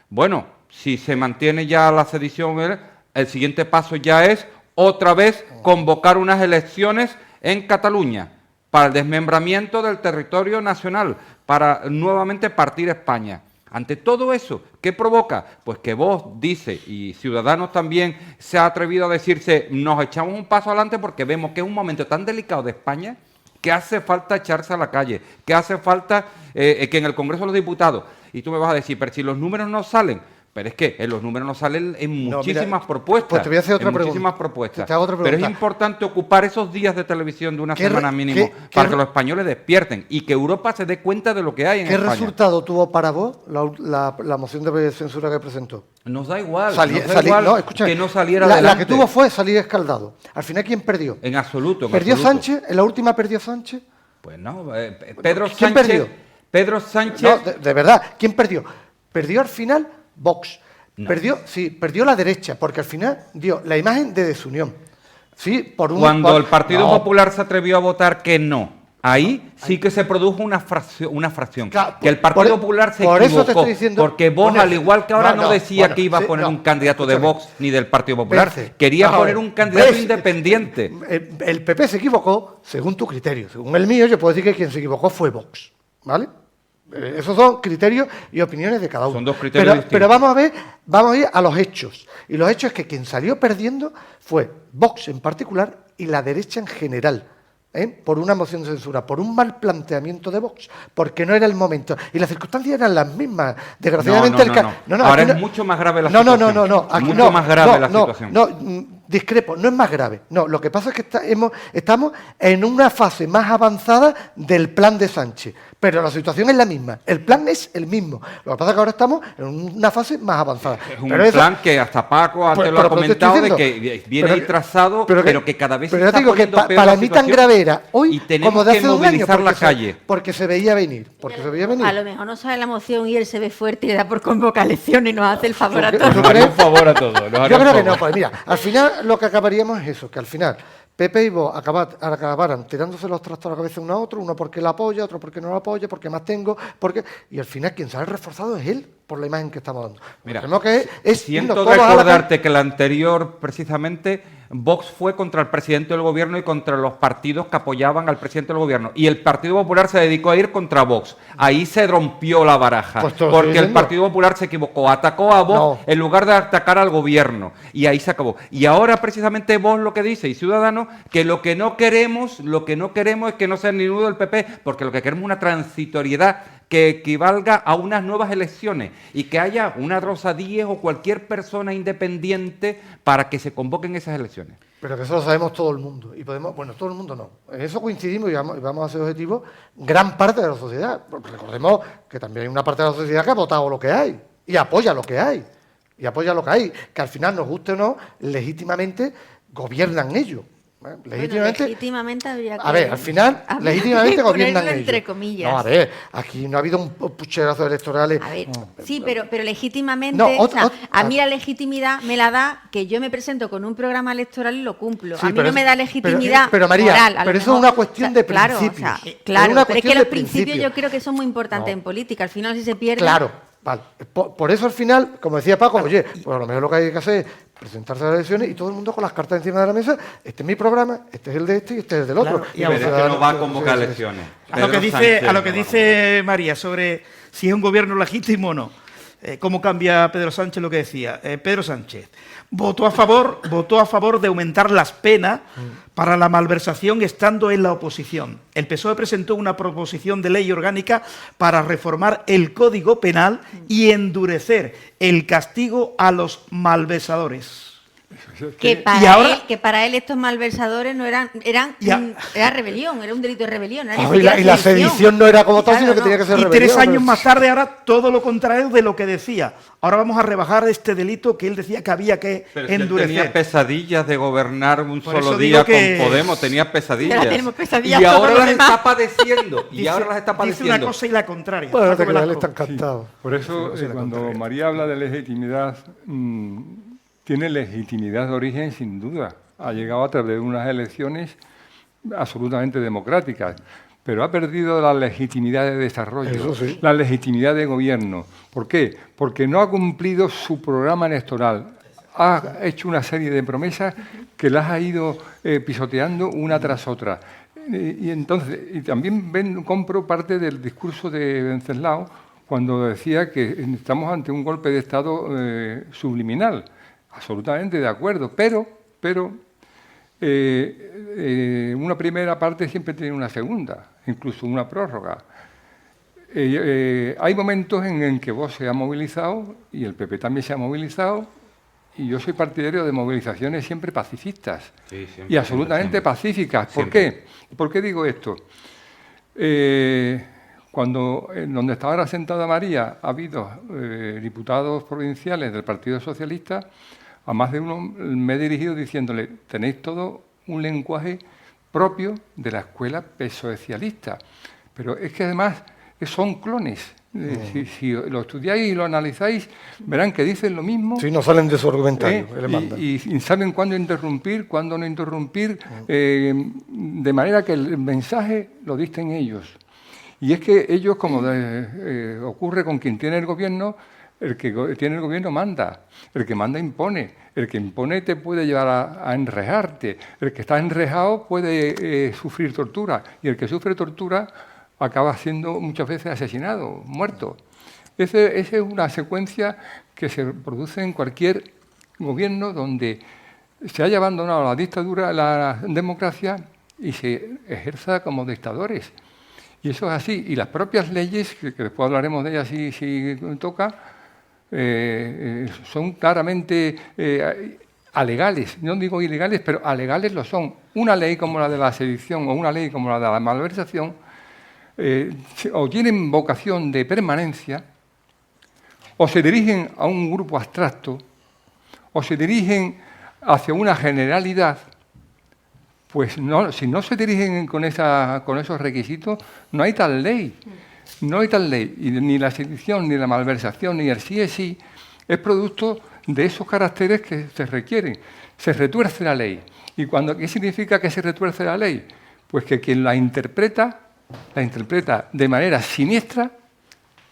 bueno, si se mantiene ya la sedición, el siguiente paso ya es otra vez convocar unas elecciones en Cataluña para el desmembramiento del territorio nacional, para nuevamente partir España. Ante todo eso, ¿qué provoca? Pues que Vox dice, y Ciudadanos también se ha atrevido a decirse, nos echamos un paso adelante porque vemos que es un momento tan delicado de España que hace falta echarse a la calle, que hace falta que en el Congreso de los Diputados, y tú me vas a decir, pero si los números no salen, pero es que en los números no salen en muchísimas propuestas. Pues te voy a hacer otra pregunta. Muchísimas propuestas. Te hago otra pregunta. Pero es importante ocupar esos días de televisión de una semana mínimo para que los españoles despierten y que Europa se dé cuenta de lo que hay en España. ¿Qué resultado tuvo para vos la moción de censura que presentó? Nos da igual, Escúchame, que no saliera adelante. La que tuvo fue salir escaldado. Al final, ¿quién perdió? En absoluto. ¿Perdió Sánchez? ¿En la última perdió Sánchez? Pues no, Pedro ¿Quién Sánchez... perdió? Pedro Sánchez... No, de verdad, ¿quién perdió? Perdió al final Vox. No. Perdió la derecha, porque al final dio la imagen de desunión. Sí, Cuando el Partido Popular se atrevió a votar que no, ahí sí que se produjo una fracción. Claro, que el Partido Popular se equivocó. Eso te estoy diciendo, porque Vox, al igual que ahora, no decía que iba a poner un candidato de Vox ni del Partido Popular. Quería poner un candidato independiente. El PP se equivocó según tu criterio. Según el mío, yo puedo decir que quien se equivocó fue Vox. ¿Vale? Esos son criterios y opiniones de cada uno. Son dos criterios distintos. Pero vamos a ir a los hechos. Y los hechos es que quien salió perdiendo fue Vox en particular y la derecha en general. Por una moción de censura, por un mal planteamiento de Vox, porque no era el momento. Y las circunstancias eran las mismas. Desgraciadamente, ahora es mucho más grave la situación. Mucho más grave la situación. Discrepo, no es más grave. No, lo que pasa es que estamos en una fase más avanzada del plan de Sánchez. Pero la situación es la misma. El plan es el mismo. Lo que pasa es que ahora estamos en una fase más avanzada. Es un plan que hasta Paco antes lo ha comentado, de que viene ahí trazado, pero que cada vez se está poniendo peor para mí tan grave era hoy como de hace un año, la calle. Porque se veía venir. A lo mejor no sale la moción y él se ve fuerte y le da por convocar elecciones y nos hace el favor a todos. Nos haría un favor a todos. Yo creo que no. Pues mira, al final lo que acabaríamos es eso, que al final Pepe y Vox acabaran tirándose los trastos a la cabeza uno a otro, uno porque la apoya, otro porque no la apoya, porque más tengo, y al final quien sale reforzado es él, por la imagen que estamos dando. Mira, siento recordarte que el anterior, precisamente, Vox fue contra el presidente del gobierno y contra los partidos que apoyaban al presidente del gobierno. Y el Partido Popular se dedicó a ir contra Vox. Ahí se rompió la baraja. Pues porque el Partido Popular se equivocó. Atacó a Vox en lugar de atacar al gobierno. Y ahí se acabó. Y ahora precisamente Vox lo que dice, y Ciudadanos, que lo que no queremos es que no sea ni nudo el PP, porque lo que queremos es una transitoriedad que equivalga a unas nuevas elecciones y que haya una Rosa Díez o cualquier persona independiente para que se convoquen esas elecciones. Pero que eso lo sabemos todo el mundo. Y podemos, bueno, todo el mundo no. En eso coincidimos y vamos a ser objetivos gran parte de la sociedad. Porque recordemos que también hay una parte de la sociedad que ha votado lo que hay y apoya lo que hay. Que al final, nos guste o no, legítimamente gobiernan ellos. Legítimamente habría que... A ver, al final, legítimamente gobiernan ellos. Entre comillas. No, a ver, aquí no ha habido un pucherazo electorales. A ver, sí, pero legítimamente, a mí la legitimidad me la da que yo me presento con un programa electoral y lo cumplo. Sí, a mí no me da legitimidad pero María, moral. Pero eso es una cuestión de principios. Claro, pero es que los principios yo creo que son muy importantes en política. Al final, si se pierde... Claro, vale. Por eso, al final, como decía Paco, oye, pues a lo mejor lo que hay que hacer es presentarse a las elecciones y todo el mundo con las cartas encima de la mesa. Este es mi programa, este es el de este y este es el del otro. Claro, pero es que no va a convocar elecciones. A lo que dice María sobre si es un gobierno legítimo o no. ¿Cómo cambia Pedro Sánchez lo que decía? Pedro Sánchez votó a favor de aumentar las penas para la malversación estando en la oposición. El PSOE presentó una proposición de ley orgánica para reformar el Código Penal y endurecer el castigo a los malversadores. Que para él estos malversadores no era rebelión, era un delito de rebelión. Y la sedición no era como tal, sino que tenía que ser rebelión. Y 3 años más tarde, ahora todo lo contrario de lo que decía. Ahora vamos a rebajar este delito que él decía que había que endurecer. Tenía pesadillas de gobernar un solo día con Podemos, tenía pesadillas. Ahora tenemos pesadillas y ahora las está padeciendo. Dice una cosa y la contraria. Bueno, que él está encantado. Sí. Por eso, cuando María habla de legitimidad... tiene legitimidad de origen sin duda. Ha llegado a través de unas elecciones absolutamente democráticas, pero ha perdido la legitimidad de desarrollo, la legitimidad de gobierno. ¿Por qué? Porque no ha cumplido su programa electoral. Ha hecho una serie de promesas que las ha ido pisoteando una tras otra. Y también compro parte del discurso de Venceslao, cuando decía que estamos ante un golpe de Estado subliminal. Absolutamente de acuerdo, pero una primera parte siempre tiene una segunda, incluso una prórroga. Hay momentos en que Vox se ha movilizado y el PP también se ha movilizado, y yo soy partidario de movilizaciones siempre pacifistas, Sí, siempre, y absolutamente siempre. pacíficas. ¿Por Siempre. qué? ¿Por qué digo esto? Cuando donde estaba ahora sentada María ha habido diputados provinciales del Partido Socialista, a más de uno me he dirigido diciéndole: tenéis todo un lenguaje propio de la escuela socialista, pero es que además son clones. Si lo estudiáis y lo analizáis, verán que dicen lo mismo. Sí, no salen de su argumentario. Y saben cuándo interrumpir, cuándo no interrumpir, de manera que el mensaje lo dicten ellos. Y es que ellos, como ocurre con quien tiene el gobierno, el que tiene el gobierno manda, el que manda impone, el que impone te puede llevar a enrejarte, el que está enrejado puede sufrir tortura, y el que sufre tortura acaba siendo muchas veces asesinado, muerto. Esa es una secuencia que se produce en cualquier gobierno donde se haya abandonado la dictadura, la democracia, y se ejerza como dictadores. Y eso es así. Y las propias leyes, que después hablaremos de ellas si toca, son claramente alegales. No digo ilegales, pero alegales lo son. Una ley como la de la sedición o una ley como la de la malversación o tienen vocación de permanencia, o se dirigen a un grupo abstracto, o se dirigen hacia una generalidad. Pues no, si no se dirigen con esos requisitos, no hay tal ley. No hay tal ley. Y ni la sedición, ni la malversación, ni el sí es sí, es producto de esos caracteres que se requieren. Se retuerce la ley. ¿Y qué significa que se retuerce la ley? Pues que quien la interpreta de manera siniestra,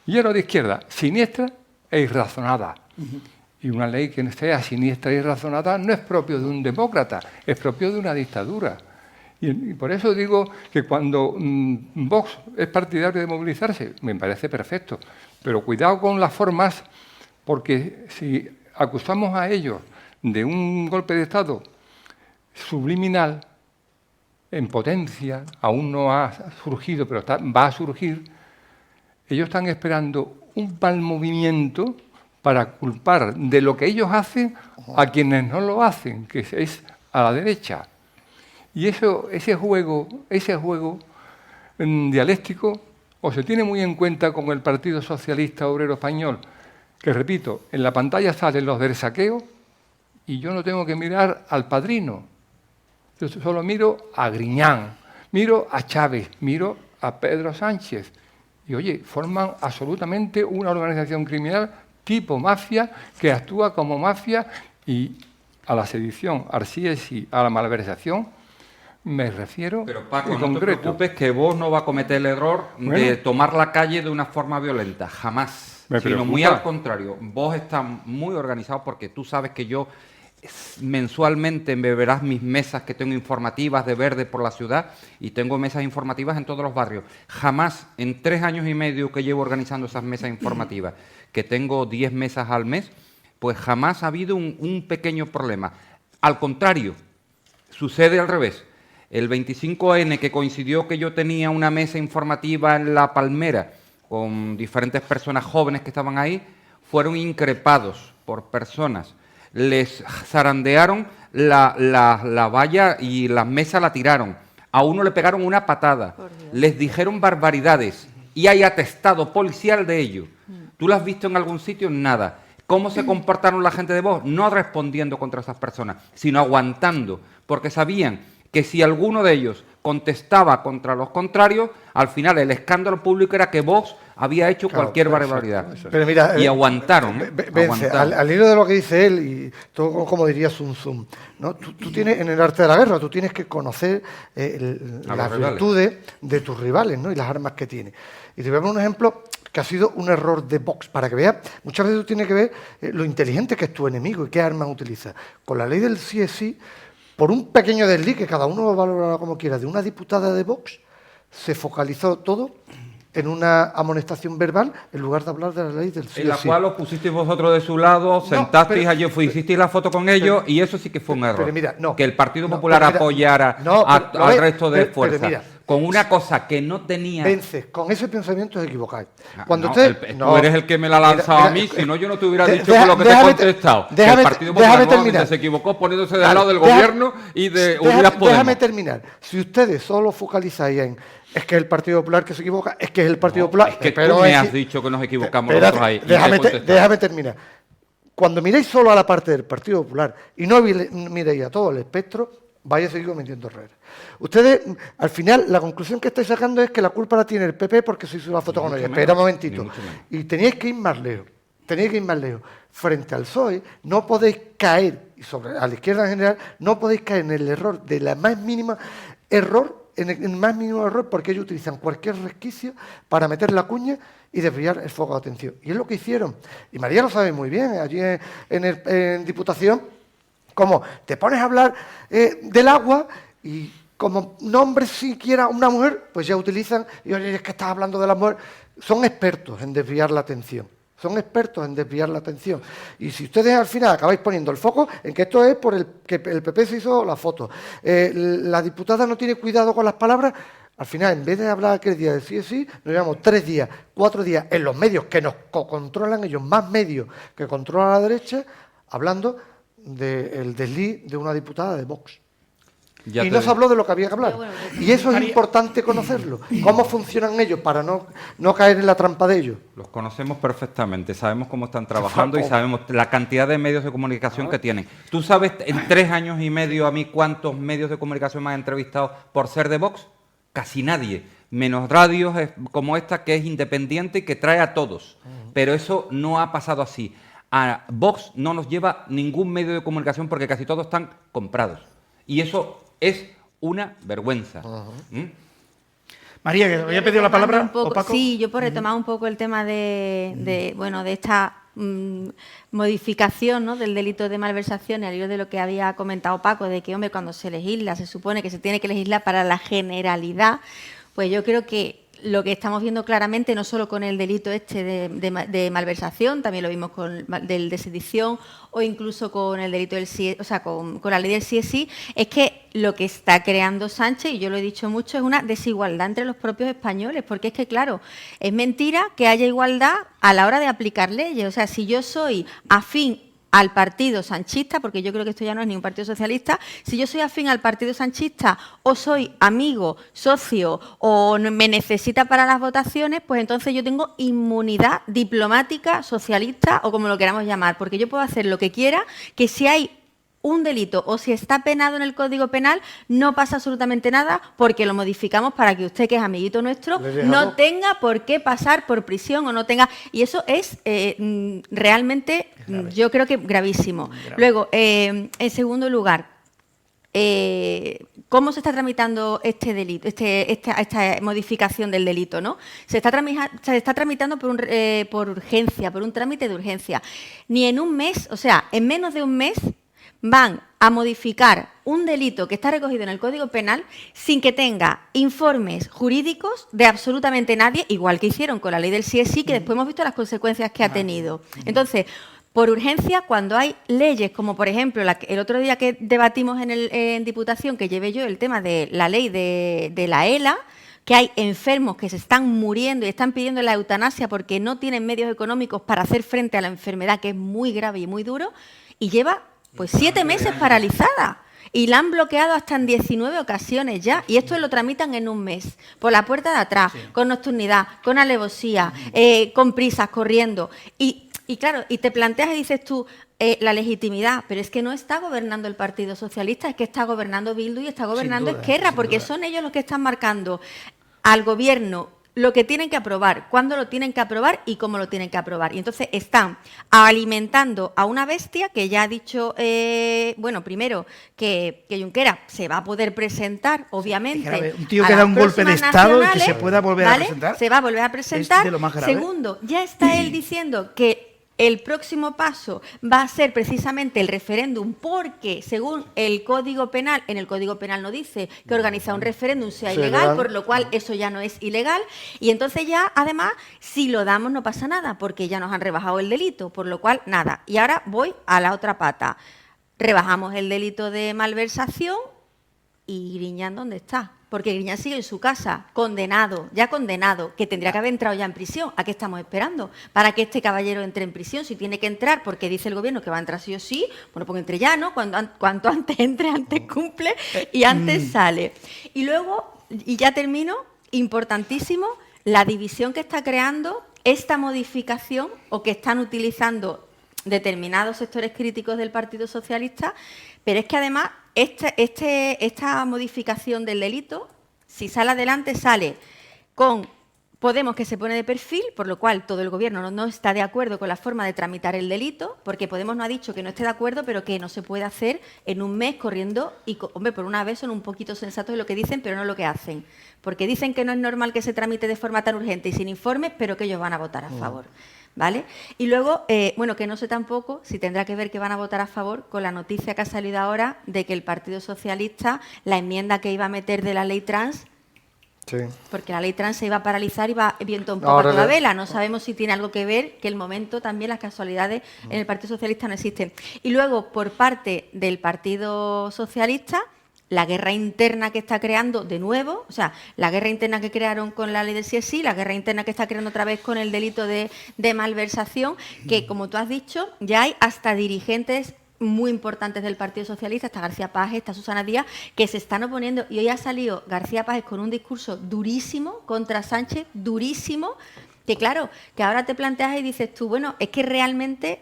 y era de izquierda, siniestra e irrazonada. Y una ley que sea siniestra e irrazonada no es propio de un demócrata, es propio de una dictadura. Y por eso digo que cuando Vox es partidario de movilizarse, me parece perfecto, pero cuidado con las formas, porque si acusamos a ellos de un golpe de Estado subliminal, en potencia, aún no ha surgido, pero va a surgir, ellos están esperando un mal movimiento para culpar de lo que ellos hacen a quienes no lo hacen, que es a la derecha. Y ese juego dialéctico o se tiene muy en cuenta con el Partido Socialista Obrero Español, que repito, en la pantalla salen los del saqueo y yo no tengo que mirar al Padrino. Yo solo miro a Griñán, miro a Chávez, miro a Pedro Sánchez. Y oye, forman absolutamente una organización criminal tipo mafia que actúa como mafia, y a la sedición, al sí es sí, a la malversación me refiero. Pero Paco, en no concreto. te preocupes, que Vox no va a cometer el error de tomar la calle de una forma violenta, jamás. Sino muy al contrario. Vox está muy organizado, porque tú sabes que yo mensualmente me verás mis mesas que tengo informativas de verde por la ciudad, y tengo mesas informativas en todos los barrios. Jamás, en 3 años y medio que llevo organizando esas mesas informativas, que tengo 10 mesas al mes, pues jamás ha habido un pequeño problema. Al contrario, sucede al revés. El 25N, que coincidió que yo tenía una mesa informativa en La Palmera con diferentes personas jóvenes que estaban ahí, fueron increpados por personas. Les zarandearon la valla y la mesa la tiraron. A uno le pegaron una patada. Les dijeron barbaridades. Y hay atestado policial de ello. ¿Tú lo has visto en algún sitio? Nada. ¿Cómo se comportaron la gente de Vox? No respondiendo contra esas personas, sino aguantando. Porque sabían que si alguno de ellos contestaba contra los contrarios, al final el escándalo público era que Vox había hecho cualquier barbaridad. Pero mira, y aguantaron. Aguantaron. Al hilo de lo que dice él, y todo como diría Sun Tzu, ¿no? Tú tienes, en el arte de la guerra, tú tienes que conocer las virtudes de tus rivales, ¿no? Y las armas que tiene. Y te voy a poner un ejemplo que ha sido un error de Vox, para que veas, muchas veces tú tienes que ver lo inteligente que es tu enemigo y qué armas utiliza. Con la ley del sí es sí, por un pequeño desliz, que cada uno lo valorará como quiera, de una diputada de Vox, se focalizó todo en una amonestación verbal en lugar de hablar de la ley del sí En la o sí. cual os pusisteis vosotros de su lado, sentasteis pero- allí, hicisteis la foto con ellos y eso sí que fue un error. pero mira, no. Que el Partido No, Popular pero mira, apoyara no, pero, al resto de pero fuerzas mira, con una cosa que no tenía... Vence, con ese pensamiento os equivocáis. Ah, Cuando no, usted, tú eres el que me la ha lanzado mira, a mí, si no yo no te hubiera de- dicho deja- con lo que te he déjame- contestado. Que déjame- el Partido déjame Popular nuevamente terminar. se equivocó poniéndose del Vale, lado del deja- gobierno y de Unidas Podemos. Déjame terminar. Si ustedes solo focalizáis en es que es el Partido Popular que se equivoca, es que es el Partido Popular... Es que pero tú me es has que- dicho que nos equivocamos Espérate, nosotros ahí. y te he déjame contestado. terminar. Cuando miréis solo a la parte del Partido Popular y no miréis a todo el espectro, vais a seguir cometiendo errores. Ustedes, al final, la conclusión que estáis sacando es que la culpa la tiene el PP porque se hizo una foto Ni con mucho ella. menos, Espera un momentito. ni mucho menos. Y teníais que ir más lejos. Frente al PSOE no podéis caer, y a la izquierda en general, no podéis caer en el error de la más mínima error, en el más mínimo error, porque ellos utilizan cualquier resquicio para meter la cuña y desviar el foco de atención. Y es lo que hicieron. Y María lo sabe muy bien, allí en Diputación, como te pones a hablar del agua y como nombre siquiera una mujer, pues ya utilizan, y oye, es que estás hablando de la mujer. Son expertos en desviar la atención. Son expertos en desviar la atención. Y si ustedes al final acabáis poniendo el foco en que esto es por el que el PP se hizo la foto, la diputada no tiene cuidado con las palabras, al final, en vez de hablar aquel día de sí o sí, nos llevamos 3 días, 4 días en los medios que nos controlan ellos, más medios que controlan a la derecha, hablando del desliz de una diputada de Vox. Ya Y te no se digo. habló de lo que había que hablar. Pero bueno, Y eso es importante conocerlo. Cómo funcionan ellos para no caer en la trampa de ellos. Los conocemos perfectamente, sabemos cómo están trabajando y sabemos la cantidad de medios de comunicación que tienen. ¿Tú sabes en 3 años y medio a mí cuántos medios de comunicación me han entrevistado por ser de Vox? Casi nadie, menos radios como esta que es independiente y que trae a todos. Pero eso no ha pasado así. A Vox no nos lleva ningún medio de comunicación porque casi todos están comprados. Y eso es una vergüenza. ¿Mm? María, que había pedido la palabra. Un poco, ¿O Paco? sí, yo por retomar un poco el tema de esta modificación, ¿no?, del delito de malversación, y al hilo de lo que había comentado Paco, de que, hombre, cuando se legisla, se supone que se tiene que legislar para la generalidad, pues yo creo que lo que estamos viendo claramente, no solo con el delito de malversación, también lo vimos con del de sedición o incluso con el delito del sí, o sea, con la ley del sí es sí, es que lo que está creando Sánchez, y yo lo he dicho mucho, es una desigualdad entre los propios españoles, porque es que, claro, es mentira que haya igualdad a la hora de aplicar leyes. O sea, si yo soy afín al partido sanchista, porque yo creo que esto ya no es ni un partido socialista, si yo soy afín al partido sanchista o soy amigo, socio o me necesita para las votaciones, pues entonces yo tengo inmunidad diplomática, socialista o como lo queramos llamar, porque yo puedo hacer lo que quiera, que si hay un delito o si está penado en el Código Penal, no pasa absolutamente nada porque lo modificamos para que usted, que es amiguito nuestro, no tenga por qué pasar por prisión o no tenga... Y eso es realmente, yo creo que gravísimo. Luego, en segundo lugar, ¿cómo se está tramitando este delito, esta modificación del delito, ¿no? Se está tramitando por urgencia, por un trámite de urgencia. Ni en un mes, o sea, en menos de un mes, van a modificar un delito que está recogido en el Código Penal sin que tenga informes jurídicos de absolutamente nadie, igual que hicieron con la ley del sí es sí, que después hemos visto las consecuencias que ha tenido. Entonces, por urgencia, cuando hay leyes como, por ejemplo, el otro día que debatimos en Diputación, que llevé yo el tema de la ley de la ELA, que hay enfermos que se están muriendo y están pidiendo la eutanasia porque no tienen medios económicos para hacer frente a la enfermedad, que es muy grave y muy duro, y lleva pues 7 meses paralizada. Y la han bloqueado hasta en 19 ocasiones ya. Y esto lo tramitan en un mes. Por la puerta de atrás, con nocturnidad, con alevosía, con prisas, corriendo. Y claro, y te planteas y dices tú, la legitimidad, pero es que no está gobernando el Partido Socialista, es que está gobernando Bildu y está gobernando Esquerra, porque son ellos los que están marcando al gobierno lo que tienen que aprobar, cuándo lo tienen que aprobar y cómo lo tienen que aprobar. Y entonces están alimentando a una bestia que ya ha dicho, bueno, primero, que Junqueras se va a poder presentar, obviamente. Un tío que da un golpe de Estado y que se pueda volver a presentar. Se va a volver a presentar. Es de lo más grave. Segundo, ya está él diciendo que el próximo paso va a ser precisamente el referéndum, porque según el Código Penal, en el Código Penal no dice que organizar un referéndum sea ilegal, por lo cual eso ya no es ilegal. Y entonces ya, además, si lo damos no pasa nada, porque ya nos han rebajado el delito, por lo cual nada. Y ahora voy a la otra pata. Rebajamos el delito de malversación y Griñán, ¿dónde está? Porque Griñán sigue en su casa, condenado, que tendría que haber entrado ya en prisión. ¿A qué estamos esperando? Para que este caballero entre en prisión, si tiene que entrar, porque dice el gobierno que va a entrar sí o sí, bueno, pues entre ya, ¿no? Cuanto antes entre, antes cumple y antes sale. Y luego, y ya termino, importantísimo, la división que está creando esta modificación o que están utilizando determinados sectores críticos del Partido Socialista, pero es que además esta modificación del delito, si sale adelante, sale con Podemos, que se pone de perfil, por lo cual todo el Gobierno no está de acuerdo con la forma de tramitar el delito, porque Podemos no ha dicho que no esté de acuerdo, pero que no se puede hacer en un mes corriendo y, hombre, por una vez son un poquito sensatos en lo que dicen, pero no lo que hacen. Porque dicen que no es normal que se tramite de forma tan urgente y sin informes, pero que ellos van a votar a favor. ¿Vale? Y luego, bueno, que no sé tampoco si tendrá que ver que van a votar a favor con la noticia que ha salido ahora de que el Partido Socialista, la enmienda que iba a meter de la ley trans, sí, porque la ley trans se iba a paralizar y va viento un poco a toda vela. No sabemos si tiene algo que ver, que el momento también las casualidades en el Partido Socialista no existen. Y luego, por parte del Partido Socialista, la guerra interna que está creando de nuevo, o sea, la guerra interna que crearon con la ley del sí es sí, la guerra interna que está creando otra vez con el delito de malversación, que, como tú has dicho, ya hay hasta dirigentes muy importantes del Partido Socialista, está García Paje, está Susana Díaz, que se están oponiendo. Y hoy ha salido García Paje con un discurso durísimo contra Sánchez, durísimo, que claro, que ahora te planteas y dices tú, bueno, es que realmente...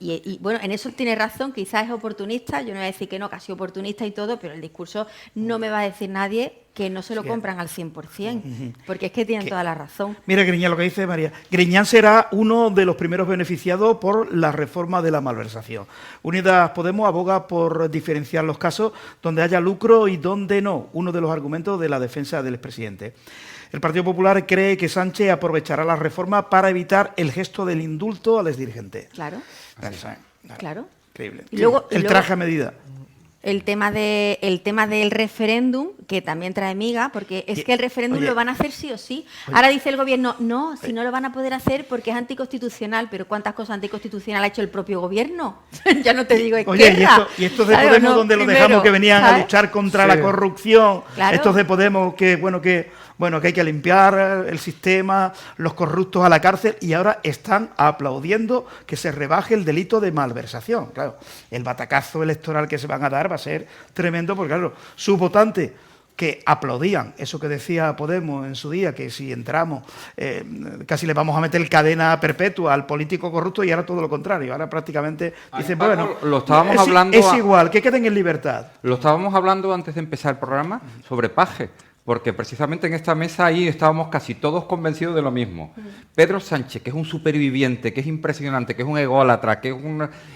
Y bueno, en eso tiene razón, quizás es oportunista, yo no voy a decir que no, casi oportunista y todo, pero el discurso no me va a decir nadie que no se lo compran al 100%, porque es que tienen toda la razón. Mira, Griñán, lo que dice María. Griñán será uno de los primeros beneficiados por la reforma de la malversación. Unidas Podemos aboga por diferenciar los casos donde haya lucro y donde no, uno de los argumentos de la defensa del expresidente. El Partido Popular cree que Sánchez aprovechará la reforma para evitar el gesto del indulto a los dirigentes. Claro. Claro. Increíble. Y luego, el traje a medida. El tema del referéndum, que también trae miga, porque es que el referéndum lo van a hacer sí o sí. Ahora dice el Gobierno, no, si no lo van a poder hacer porque es anticonstitucional, pero ¿cuántas cosas anticonstitucional ha hecho el propio Gobierno? Ya no te digo izquierda. Y estos de Podemos, donde lo dejamos que venían a luchar contra la corrupción, estos de Podemos que hay que limpiar el sistema, los corruptos a la cárcel, y ahora están aplaudiendo que se rebaje el delito de malversación. Claro, el batacazo electoral que se van a dar va a ser tremendo, porque claro, sus votantes que aplaudían eso que decía Podemos en su día, que si entramos casi le vamos a meter cadena perpetua al político corrupto, y ahora todo lo contrario, ahora prácticamente dicen, bueno, lo estábamos hablando es igual, que queden en libertad. Lo estábamos hablando antes de empezar el programa sobre Paje, porque precisamente en esta mesa ahí estábamos casi todos convencidos de lo mismo. Pedro Sánchez, que es un superviviente, que es impresionante, que es un ególatra, que es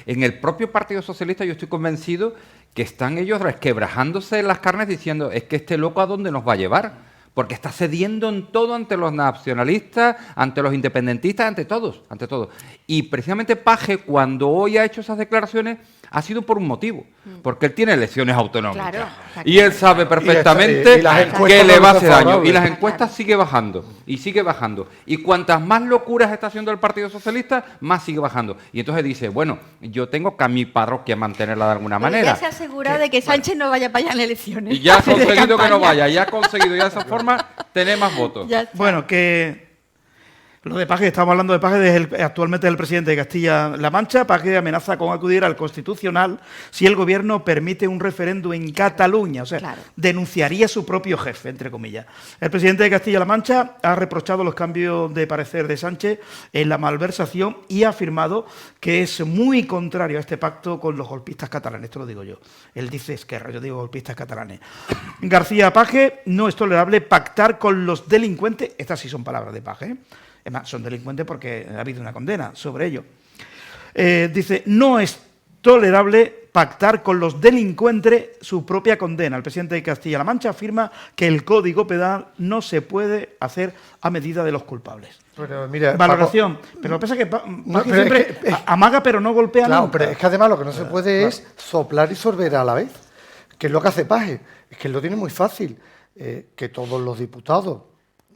en el propio Partido Socialista yo estoy convencido que están ellos resquebrajándose las carnes diciendo, es que este loco ¿a dónde nos va a llevar? Porque está cediendo en todo ante los nacionalistas, ante los independentistas, ante todos. Y precisamente Paje, cuando hoy ha hecho esas declaraciones, ha sido por un motivo, porque él tiene elecciones autonómicas. Claro, y él sabe perfectamente que le va a hacer daño. Y las encuestas sigue bajando, y sigue bajando. Y cuantas más locuras está haciendo el Partido Socialista, más sigue bajando. Y entonces dice, bueno, yo tengo que a mi parroquia mantenerla de alguna manera. Ya se ha asegurado de que Sánchez no vaya para allá en elecciones. Y ya ha conseguido que no vaya, ya ha conseguido, ya de esa forma tener más votos. Bueno, que... Lo de Paje, estamos hablando de Paje, actualmente es el presidente de Castilla-La Mancha. Paje amenaza con acudir al Constitucional si el Gobierno permite un referéndum en Cataluña. O sea, denunciaría a su propio jefe, entre comillas. El presidente de Castilla-La Mancha ha reprochado los cambios de parecer de Sánchez en la malversación y ha afirmado que es muy contrario a este pacto con los golpistas catalanes. Esto lo digo yo. Él dice Esquerra, yo digo golpistas catalanes. García Paje, no es tolerable pactar con los delincuentes. Estas sí son palabras de Paje, Es más, son delincuentes porque ha habido una condena sobre ello. Dice, no es tolerable pactar con los delincuentes su propia condena. El presidente de Castilla-La Mancha afirma que el Código Penal no se puede hacer a medida de los culpables. Pero mira, valoración. Paco, pero lo que pasa es que no, Paqui siempre amaga pero no golpea claro, nunca. pero es que además lo que no se puede es soplar y sorber a la vez, que es lo que hace Paje. Es que él lo tiene muy fácil, que todos los diputados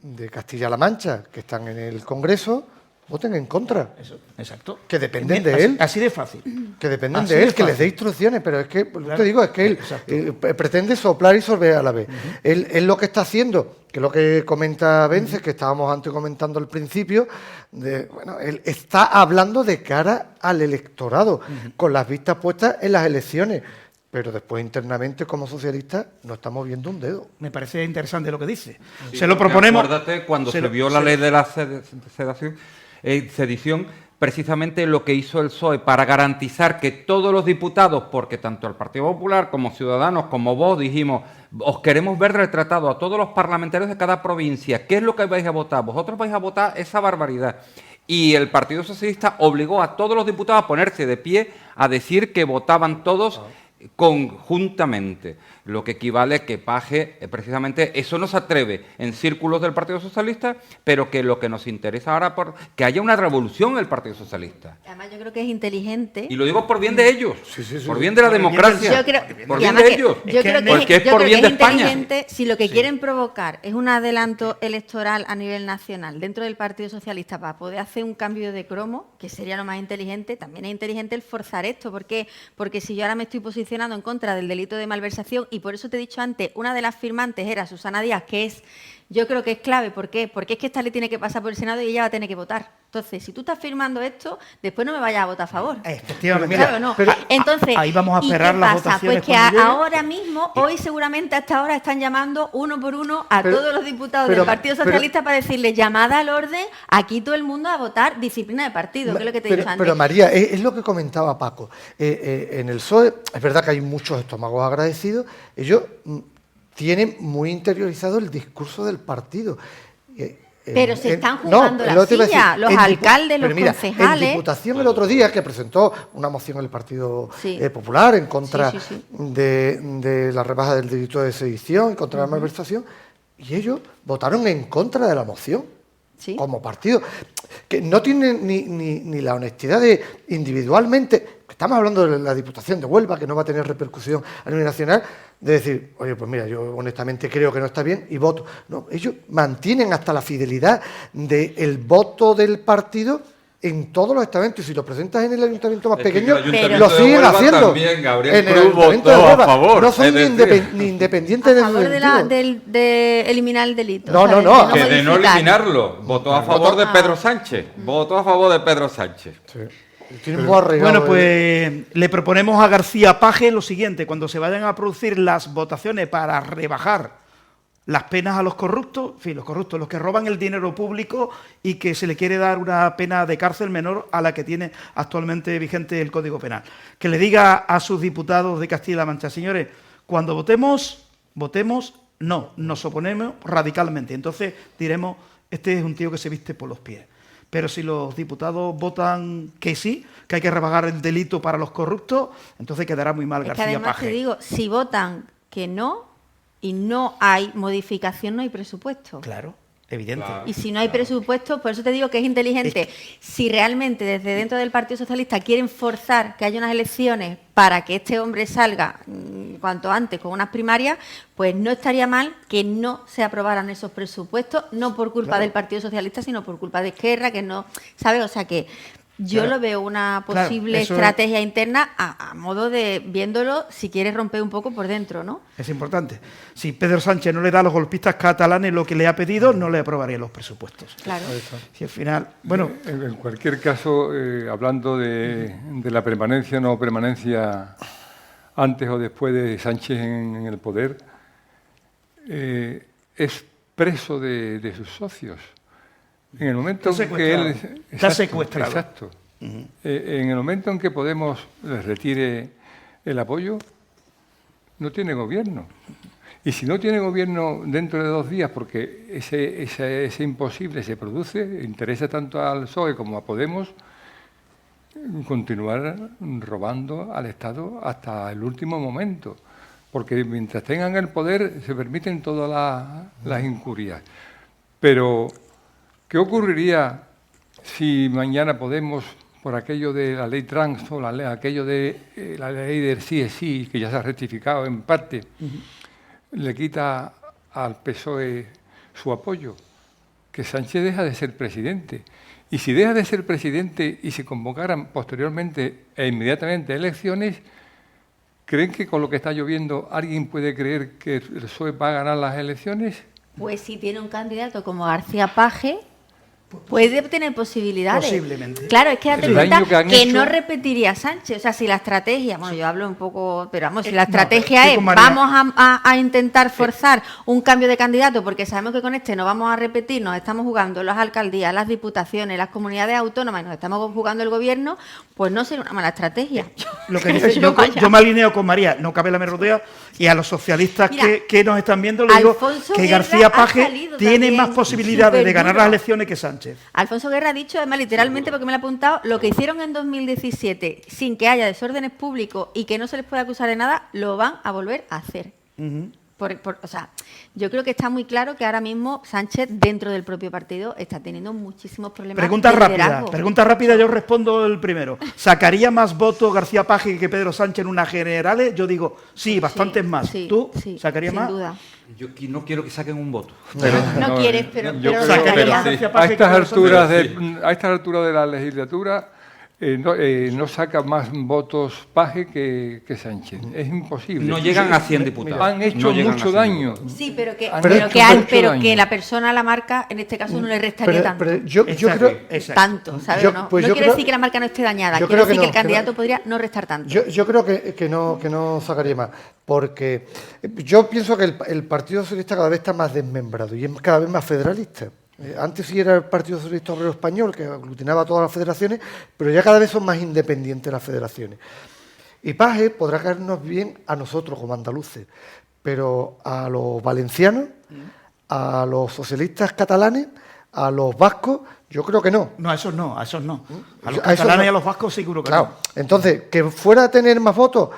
de Castilla-La Mancha que están en el Congreso voten en contra. Eso, exacto. Que dependen de él. Así de fácil. Que dependen Así de él, de que les fácil. dé instrucciones, pero es que, Claro. te digo, es que él pretende soplar y sorber a la vez. Él lo que está haciendo, que es lo que comenta Vences, que estábamos antes comentando al principio, él está hablando de cara al electorado, con las vistas puestas en las elecciones. Pero después internamente, como socialistas, no estamos viendo un dedo. Me parece interesante lo que dice. Sí, se lo porque proponemos. Acuérdate, cuando se vio la ley de la sedición, precisamente lo que hizo el PSOE para garantizar que todos los diputados, porque tanto el Partido Popular como Ciudadanos, como vos, dijimos, os queremos ver retratado a todos los parlamentarios de cada provincia. ¿Qué es lo que vais a votar? Vosotros vais a votar esa barbaridad. Y el Partido Socialista obligó a todos los diputados a ponerse de pie a decir que votaban todos conjuntamente, lo que equivale a que Paje, precisamente, eso no se atreve en círculos del Partido Socialista, pero que lo que nos interesa ahora es que haya una revolución en el Partido Socialista. Además, yo creo que es inteligente. Y lo digo por bien de ellos, por bien de la democracia, Yo creo, por y bien además de que- ellos, yo creo que porque es yo por creo bien que de España. inteligente si lo que quieren provocar es un adelanto electoral a nivel nacional dentro del Partido Socialista para poder hacer un cambio de cromo, que sería lo más inteligente. También es inteligente el forzar esto. ¿Por qué? Porque si yo ahora me estoy posicionando en contra del delito de malversación, y por eso te he dicho antes, una de las firmantes era Susana Díaz, que es, yo creo que es clave. ¿Por qué? Porque es que esta ley tiene que pasar por el Senado y ella va a tener que votar. Entonces, si tú estás firmando esto, después no me vayas a votar a favor. Efectivamente. Claro, no. Pero Entonces, ahí vamos a ¿y esperar qué las pasa? votaciones Pues que cuando llegue. ahora mismo, hoy seguramente hasta ahora están llamando uno por uno a Pero- todos los diputados pero- del Partido Socialista para decirles llamada al orden, aquí todo el mundo a votar disciplina de partido, que es lo que te he dicho antes. Pero María, es lo que comentaba Paco. En el PSOE, es verdad que hay muchos estómagos agradecidos, ellos tienen muy interiorizado el discurso del partido. Pero se están jugando la lo te iba a silla, los alcaldes, pero los mira, concejales. En Diputación el otro día, que presentó una moción el Partido Sí. Popular en contra Sí, sí, sí. de la rebaja del delito de sedición, en contra de la malversación, y ellos votaron en contra de la moción. Sí. Como partido, que no tienen ni la honestidad de individualmente, estamos hablando de la Diputación de Huelva, que no va a tener repercusión a nivel nacional, de decir, oye, pues mira, yo honestamente creo que no está bien y voto. No, ellos mantienen hasta la fidelidad del voto del partido en todos los estamentos. Y si lo presentas en el ayuntamiento más Es que pequeño, el ayuntamiento lo de siguen Huelva haciendo. también, Gabriel en el Cruz ayuntamiento votó de a Huelva favor, no son es ni, decir, ni independientes A favor del sentido. de eliminar el delito. No, o sea, no, no, Que de no modificar. eliminarlo, votó a favor de Pedro Sánchez, votó a favor de Pedro Sánchez. Sí. Tienen muy arraigado Bueno, pues le proponemos a García Paje lo siguiente: cuando se vayan a producir las votaciones para rebajar las penas a los corruptos, en fin, los corruptos, los que roban el dinero público y que se le quiere dar una pena de cárcel menor a la que tiene actualmente vigente el Código Penal, que le diga a sus diputados de Castilla-La Mancha, señores, cuando votemos, no, nos oponemos radicalmente. Entonces diremos, este es un tío que se viste por los pies. Pero si los diputados votan que sí, que hay que rebajar el delito para los corruptos, entonces quedará muy mal Es que García además Paje. te digo, si votan que no y no hay modificación, no hay presupuesto. Claro, evidente. Claro. Y si no hay presupuesto, por eso te digo que es inteligente. Si realmente desde dentro del Partido Socialista quieren forzar que haya unas elecciones para que este hombre salga cuanto antes con unas primarias, pues no estaría mal que no se aprobaran esos presupuestos, no por culpa del Partido Socialista, sino por culpa de Esquerra, que no, ¿sabes? O sea que yo Claro. lo veo una Claro, posible eso estrategia interna a modo de viéndolo si quiere romper un poco por dentro, ¿no? Es importante. Si Pedro Sánchez no le da a los golpistas catalanes lo que le ha pedido, no le aprobaría los presupuestos. Claro. Si al final, bueno, En cualquier caso, hablando de la permanencia o no permanencia antes o después de Sánchez en el poder, es preso de sus socios. En el momento Está en que él... secuestrado. Está secuestrado. Exacto. En el momento en que Podemos les retire el apoyo, no tiene gobierno. Y si no tiene gobierno dentro de 2 días, porque ese imposible se produce, interesa tanto al PSOE como a Podemos, continuar robando al Estado hasta el último momento, porque mientras tengan el poder se permiten todas las incurias. Pero, ¿qué ocurriría si mañana Podemos, por aquello de la ley trans o aquello de la ley del sí es sí, que ya se ha rectificado en parte, le quita al PSOE su apoyo? Que Sánchez deja de ser presidente. Y si deja de ser presidente y se convocaran posteriormente e inmediatamente elecciones, ¿creen que con lo que está lloviendo alguien puede creer que el PSOE va a ganar las elecciones? Pues si tiene un candidato como García Paje, puede tener posibilidades. Posiblemente. Claro, es que date El cuenta daño que han que hecho- no repetiría Sánchez. O sea, si la estrategia, bueno, yo hablo un poco, pero vamos, si la No, estrategia estoy es con María. vamos a intentar forzar un cambio de candidato porque sabemos que con este no vamos a repetir, nos estamos jugando las alcaldías, las diputaciones, las comunidades autónomas y nos estamos jugando el gobierno, pues no será una mala estrategia. Lo que dice, yo me alineo con María, no cabe la merodea, y a los socialistas Mira, que nos están viendo le digo Alfonso que Guerra García ha Paje salido tiene también más posibilidades de ganar superduro. las elecciones que Sánchez. Alfonso Guerra ha dicho, además literalmente porque me lo ha apuntado, lo que hicieron en 2017 sin que haya desórdenes públicos y que no se les pueda acusar de nada, lo van a volver a hacer. O sea, yo creo que está muy claro que ahora mismo Sánchez, dentro del propio partido, está teniendo muchísimos problemas Pregunta de rápida, liderazgo. yo respondo el primero. ¿Sacaría más votos García Paje que Pedro Sánchez en unas generales? Yo digo, sí, bastantes más. Sí, ¿Tú sí, sacarías sin más? duda. Yo aquí no quiero que saquen un voto. No quieres, pero yo creo sacaría. que García sí. Paje A estas que Pedro alturas a estas alturas de la legislatura no saca más votos Paje que Sánchez. Es imposible. No llegan a 100 diputados. Han hecho No llegan a mucho 100 daño. Sí, pero que, Han pero hecho que, mucho pero daño. que la persona, la marca, en este caso no le restaría tanto. yo Exacto, creo, exacto. Tanto, ¿sabes? Yo- no pues no yo quiere creo- decir que la marca no esté dañada, yo quiere creo que decir que no, el candidato podría no restar tanto. yo creo que no sacaría más, porque yo pienso que el Partido Socialista cada vez está más desmembrado y es cada vez más federalista. Antes sí era el Partido Socialista Obrero Español, que aglutinaba todas las federaciones, pero ya cada vez son más independientes las federaciones. Y Paje podrá caernos bien a nosotros como andaluces, pero a los valencianos, a los socialistas catalanes, a los vascos, yo creo que no. No, a esos no, a esos no. A los A esos catalanes no. y a los vascos seguro que Claro, no. entonces, que fuera a tener más votos,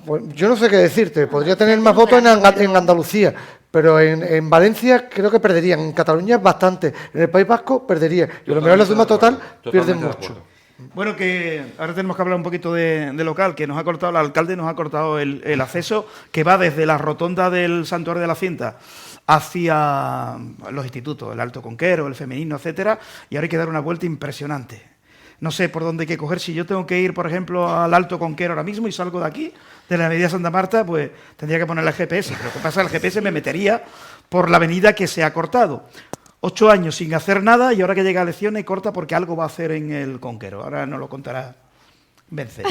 pues, yo no sé qué decirte, podría tener más votos en Andalucía, pero en Valencia creo que perderían, en Cataluña bastante, en el País Vasco perderían, y a lo mejor en la suma total pierden mucho. Bueno, que ahora tenemos que hablar un poquito de local, que nos ha cortado el alcalde, nos ha cortado el acceso, que va desde la rotonda del Santuario de la Cinta hacia los institutos, el Alto Conquero, el Femenino, etcétera, y ahora hay que dar una vuelta impresionante. No sé por dónde hay que coger. Si yo tengo que ir, por ejemplo, al Alto Conquero ahora mismo y salgo de aquí, de la avenida Santa Marta, pues tendría que ponerle el GPS. Pero lo que pasa es que el GPS me metería por la avenida que se ha cortado. 8 años sin hacer nada y ahora que llega a elecciones corta porque algo va a hacer en el Conquero. Ahora nos lo contará Vence.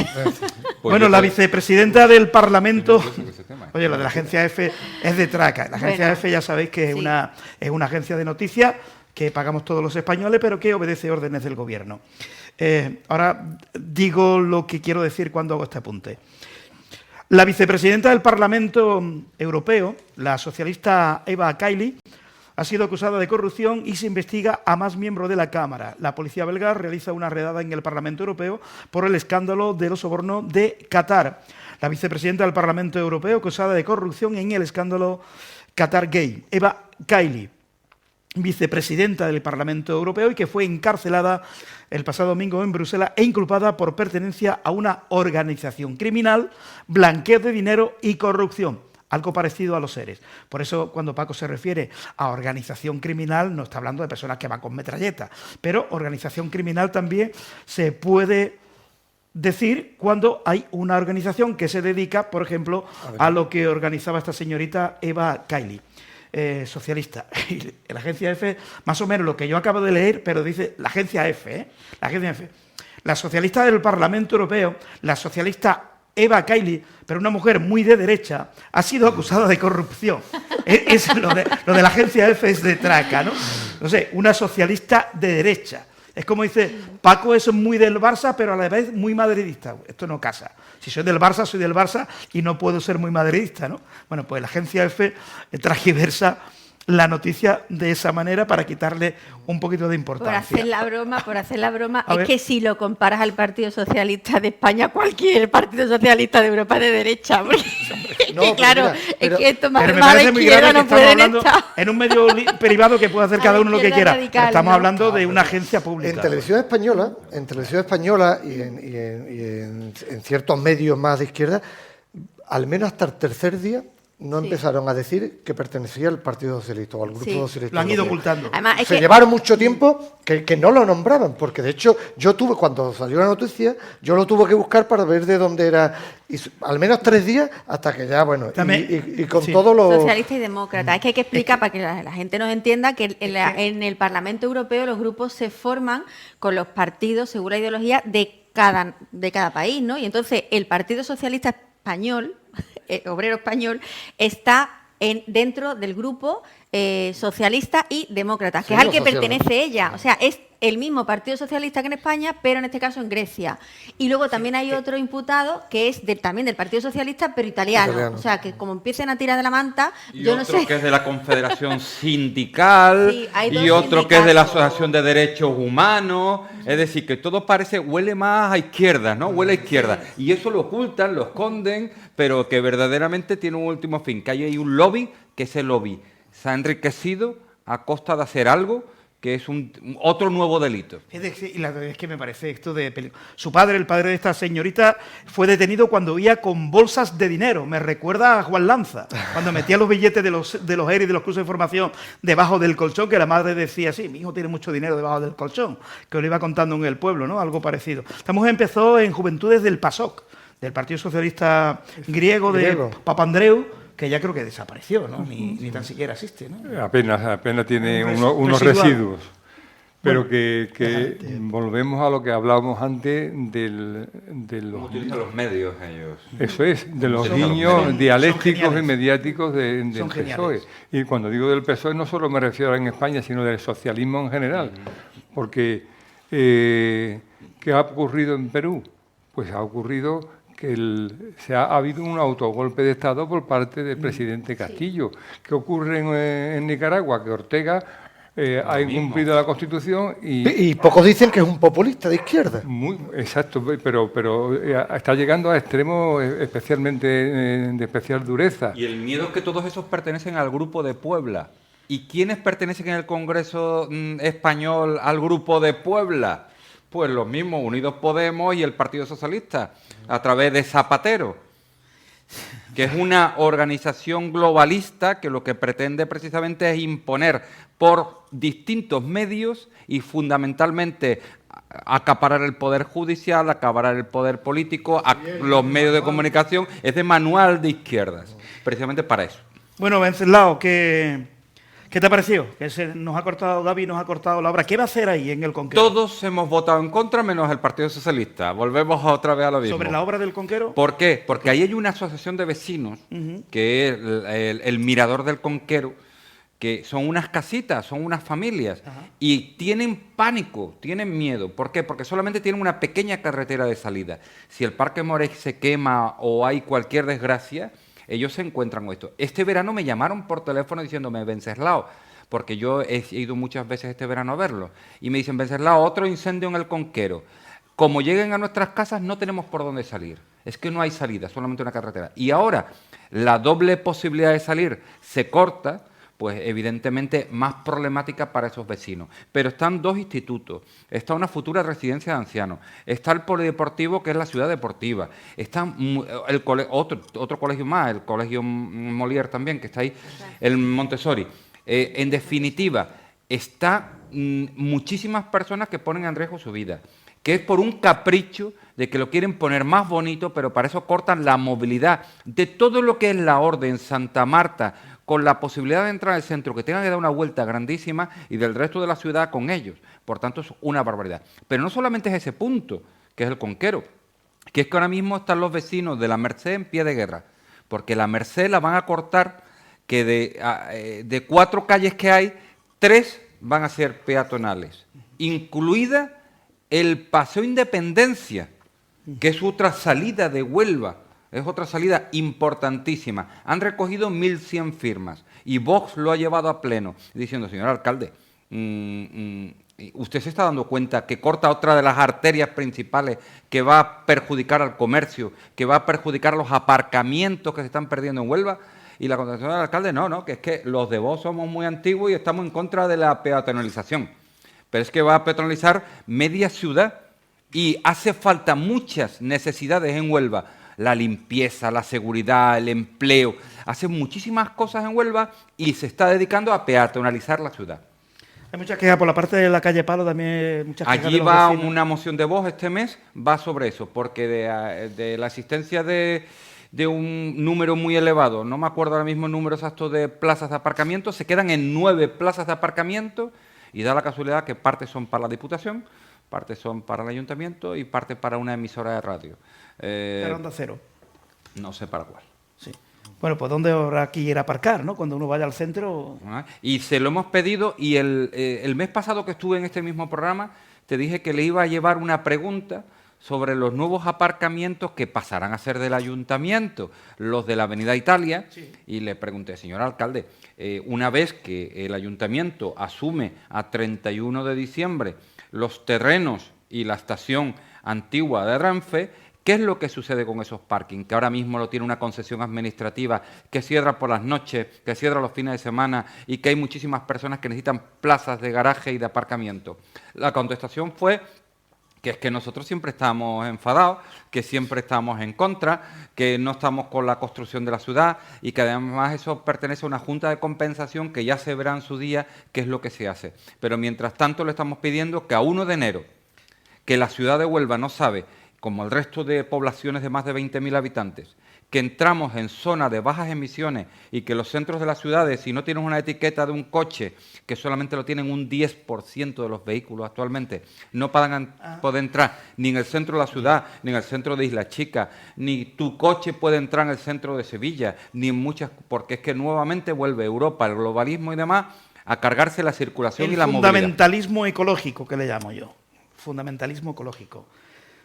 Bueno, la vicepresidenta del Parlamento... Oye, lo de la agencia F es de traca. La agencia F ya sabéis que es una agencia de noticias que pagamos todos los españoles, pero que obedece órdenes del gobierno. Ahora digo lo que quiero decir cuando hago este apunte. La vicepresidenta del Parlamento Europeo, la socialista Eva Kaili, ha sido acusada de corrupción y se investiga a más miembros de la Cámara. La policía belga realiza una redada en el Parlamento Europeo por el escándalo de los sobornos de Qatar. La vicepresidenta del Parlamento Europeo acusada de corrupción en el escándalo Qatar Gate, Eva Kaili, vicepresidenta del Parlamento Europeo y que fue encarcelada el pasado domingo en Bruselas e inculpada por pertenencia a una organización criminal, blanqueo de dinero y corrupción. Algo parecido a los seres. Por eso, cuando Paco se refiere a organización criminal, no está hablando de personas que van con metralletas, pero organización criminal también se puede decir cuando hay una organización que se dedica, por ejemplo, a lo que organizaba esta señorita Eva Kaili. Socialista. Y la agencia F, más o menos lo que yo acabo de leer, pero dice la agencia F, la agencia F. La socialista del Parlamento Europeo, la socialista Eva Kaili, pero una mujer muy de derecha, ha sido acusada de corrupción. Lo de la agencia F es de traca, ¿no? No sé, una socialista de derecha. Es como dice, Paco es muy del Barça, pero a la vez muy madridista. Esto no casa. Si soy del Barça y no puedo ser muy madridista, ¿no? Bueno, pues la agencia F transgiversa la noticia de esa manera para quitarle un poquito de Por importancia. hacer la broma, A ver. es que si lo comparas al Partido Socialista de España, cualquier Partido Socialista de Europa de derecha, porque es No, que, pero claro, mira, pero- es que esto más Pero me más a la parece muy izquierda grave que no estamos pueden hablando estar. en un medio privado que puede hacer A cada la uno lo que izquierda quiera. radical, Estamos ¿no? hablando de una agencia En pública. televisión española en ciertos medios más de izquierda, al menos hasta el tercer día no Sí. empezaron a decir que pertenecía al Partido Socialista o al Grupo Sí. Socialista. Lo han ido Europeo. ocultando. Además, es Se que llevaron mucho tiempo que no lo nombraban, porque de hecho yo tuve, cuando salió la noticia, yo lo tuve que buscar para ver de dónde era, y al menos 3 días, hasta que ya, bueno, También- y con sí. todo lo... socialista y demócrata. Es que hay que explicar para que la gente nos entienda que en el Parlamento Europeo los grupos se forman con los partidos según la ideología de cada país, ¿no? Y entonces el Partido Socialista Español, obrero español, está dentro del grupo socialista y demócrata, que Sí, es al los que socialistas. pertenece ella. O sea, es el mismo Partido Socialista que en España, pero en este caso en Grecia. Y luego también hay otro imputado que es también del Partido Socialista, pero italiano. Italiano. O sea, que como empiecen a tirar de la manta, Y yo no otro sé. que es de la Confederación Sindical, Sí, hay y dos otro que es de la sindicatos. Asociación de Derechos Humanos. Es decir, que todo parece, huele más a izquierda, ¿no? Huele a izquierda. Y eso lo ocultan, lo esconden, pero que verdaderamente tiene un último fin, que hay un lobby, que ese lobby se ha enriquecido a costa de hacer algo que es otro nuevo delito. Y la verdad es que me parece esto de película. Su padre, el padre de esta señorita, fue detenido cuando iba con bolsas de dinero. Me recuerda a Juan Lanza, cuando metía los billetes de los ERE y de los cursos de formación debajo del colchón, que la madre decía, sí, mi hijo tiene mucho dinero debajo del colchón, que lo iba contando en el pueblo, ¿no? Algo parecido. Esta mujer empezó en Juventudes del PASOK, del Partido Socialista Griego de Papandreou, que ya creo que desapareció, ¿no? Ni tan siquiera existe, ¿no? Apenas tiene Un unos residual. residuos. Pero Bueno, que volvemos a lo que hablábamos antes de ¿Cómo los... utilizan los medios ellos? Eso es, de los Son guiños geniales. dialécticos Son y mediáticos del Son PSOE. geniales. Y cuando digo del PSOE no solo me refiero en España, sino del socialismo en general. Porque, ¿qué ha ocurrido en Perú? Pues ha ocurrido que ha habido un autogolpe de Estado por parte del presidente Castillo. ¿Qué ocurre en Nicaragua? Que Ortega ha incumplido la Constitución Y pocos dicen que es un populista de izquierda. Exacto, pero está llegando a extremos especialmente de especial dureza. Y el miedo es que todos esos pertenecen al Grupo de Puebla. ¿Y quiénes pertenecen en el Congreso español al Grupo de Puebla? Pues los mismos, Unidos Podemos y el Partido Socialista, a través de Zapatero, que es una organización globalista que lo que pretende precisamente es imponer por distintos medios y fundamentalmente acaparar el poder judicial, acaparar el poder político, los medios de comunicación. Es de manual de izquierdas, precisamente para eso. Bueno, Venceslao, ¿qué te ha parecido? Que nos ha cortado, Gaby nos ha cortado la obra. ¿Qué va a hacer ahí en el Conquero? Todos hemos votado en contra menos el Partido Socialista. Volvemos otra vez a lo mismo. ¿Sobre la obra del Conquero? ¿Por qué? Porque ahí hay una asociación de vecinos, que es el Mirador del Conquero, que son unas casitas, son unas familias, y tienen pánico, tienen miedo. ¿Por qué? Porque solamente tienen una pequeña carretera de salida. Si el Parque Morey se quema o hay cualquier desgracia, ellos se encuentran con esto. Este verano me llamaron por teléfono diciéndome, Venceslao, porque yo he ido muchas veces este verano a verlo, y me dicen, Venceslao, otro incendio en el Conquero. Como lleguen a nuestras casas no tenemos por dónde salir. Es que no hay salida, solamente una carretera. Y ahora la doble posibilidad de salir se corta, pues evidentemente más problemática para esos vecinos. Pero están dos institutos, está una futura residencia de ancianos, está el polideportivo, que es la ciudad deportiva, está otro colegio más, el colegio Molière también, que está ahí, el Montessori. En definitiva, está muchísimas personas que ponen en riesgo su vida, que es por un capricho de que lo quieren poner más bonito, pero para eso cortan la movilidad de todo lo que es la Orden, Santa Marta, con la posibilidad de entrar al centro, que tengan que dar una vuelta grandísima, y del resto de la ciudad con ellos. Por tanto, es una barbaridad. Pero no solamente es ese punto, que es el Conquero, que es que ahora mismo están los vecinos de la Merced en pie de guerra, porque la Merced la van a cortar, que de 4 calles que hay, 3 van a ser peatonales, incluida el Paseo Independencia, que es otra salida de Huelva Es otra salida importantísima. Han recogido 1.100 firmas y Vox lo ha llevado a pleno, diciendo, señor alcalde, usted se está dando cuenta que corta otra de las arterias principales que va a perjudicar al comercio, que va a perjudicar los aparcamientos que se están perdiendo en Huelva. Y la contestación del alcalde, no, que es que los de Vox somos muy antiguos y estamos en contra de la peatonalización. Pero es que va a peatonalizar media ciudad y hace falta muchas necesidades en Huelva. La limpieza, la seguridad, el empleo. Hace muchísimas cosas en Huelva y se está dedicando a peatonalizar la ciudad. Hay muchas quejas por la parte de la calle Palo, también muchas quejas. Allí de los va vecinos. una moción de Vox este mes, va sobre eso, porque de la existencia de un número muy elevado, no me acuerdo ahora mismo el número exacto de plazas de aparcamiento, se quedan en 9 plazas de aparcamiento y da la casualidad que parte son para la Diputación, parte son para el Ayuntamiento y parte para una emisora de radio. Pero Onda Cero. No sé para cuál. Sí. Bueno, pues ¿dónde habrá que ir a aparcar, no? Cuando uno vaya al centro. Y se lo hemos pedido y el mes pasado que estuve en este mismo programa te dije que le iba a llevar una pregunta sobre los nuevos aparcamientos que pasarán a ser del Ayuntamiento, los de la Avenida Italia, sí. Y le pregunté, señor alcalde, una vez que el Ayuntamiento asume a 31 de diciembre los terrenos y la estación antigua de Renfe, ¿qué es lo que sucede con esos parkings? Que ahora mismo lo tiene una concesión administrativa, que cierra por las noches, que cierra los fines de semana y que hay muchísimas personas que necesitan plazas de garaje y de aparcamiento. La contestación fue que es que nosotros siempre estamos enfadados, que siempre estamos en contra, que no estamos con la construcción de la ciudad y que además eso pertenece a una junta de compensación que ya se verá en su día qué es lo que se hace. Pero mientras tanto le estamos pidiendo que a 1 de enero, que la ciudad de Huelva no sabe, como el resto de poblaciones de más de 20.000 habitantes, que entramos en zona de bajas emisiones y que los centros de las ciudades, si no tienes una etiqueta de un coche, que solamente lo tienen un 10% de los vehículos actualmente, no puede entrar ni en el centro de la ciudad, ni en el centro de Isla Chica, ni tu coche puede entrar en el centro de Sevilla, ni en muchas, porque es que nuevamente vuelve Europa, el globalismo y demás, a cargarse la circulación y la movilidad. Fundamentalismo ecológico, que le llamo yo. Fundamentalismo ecológico.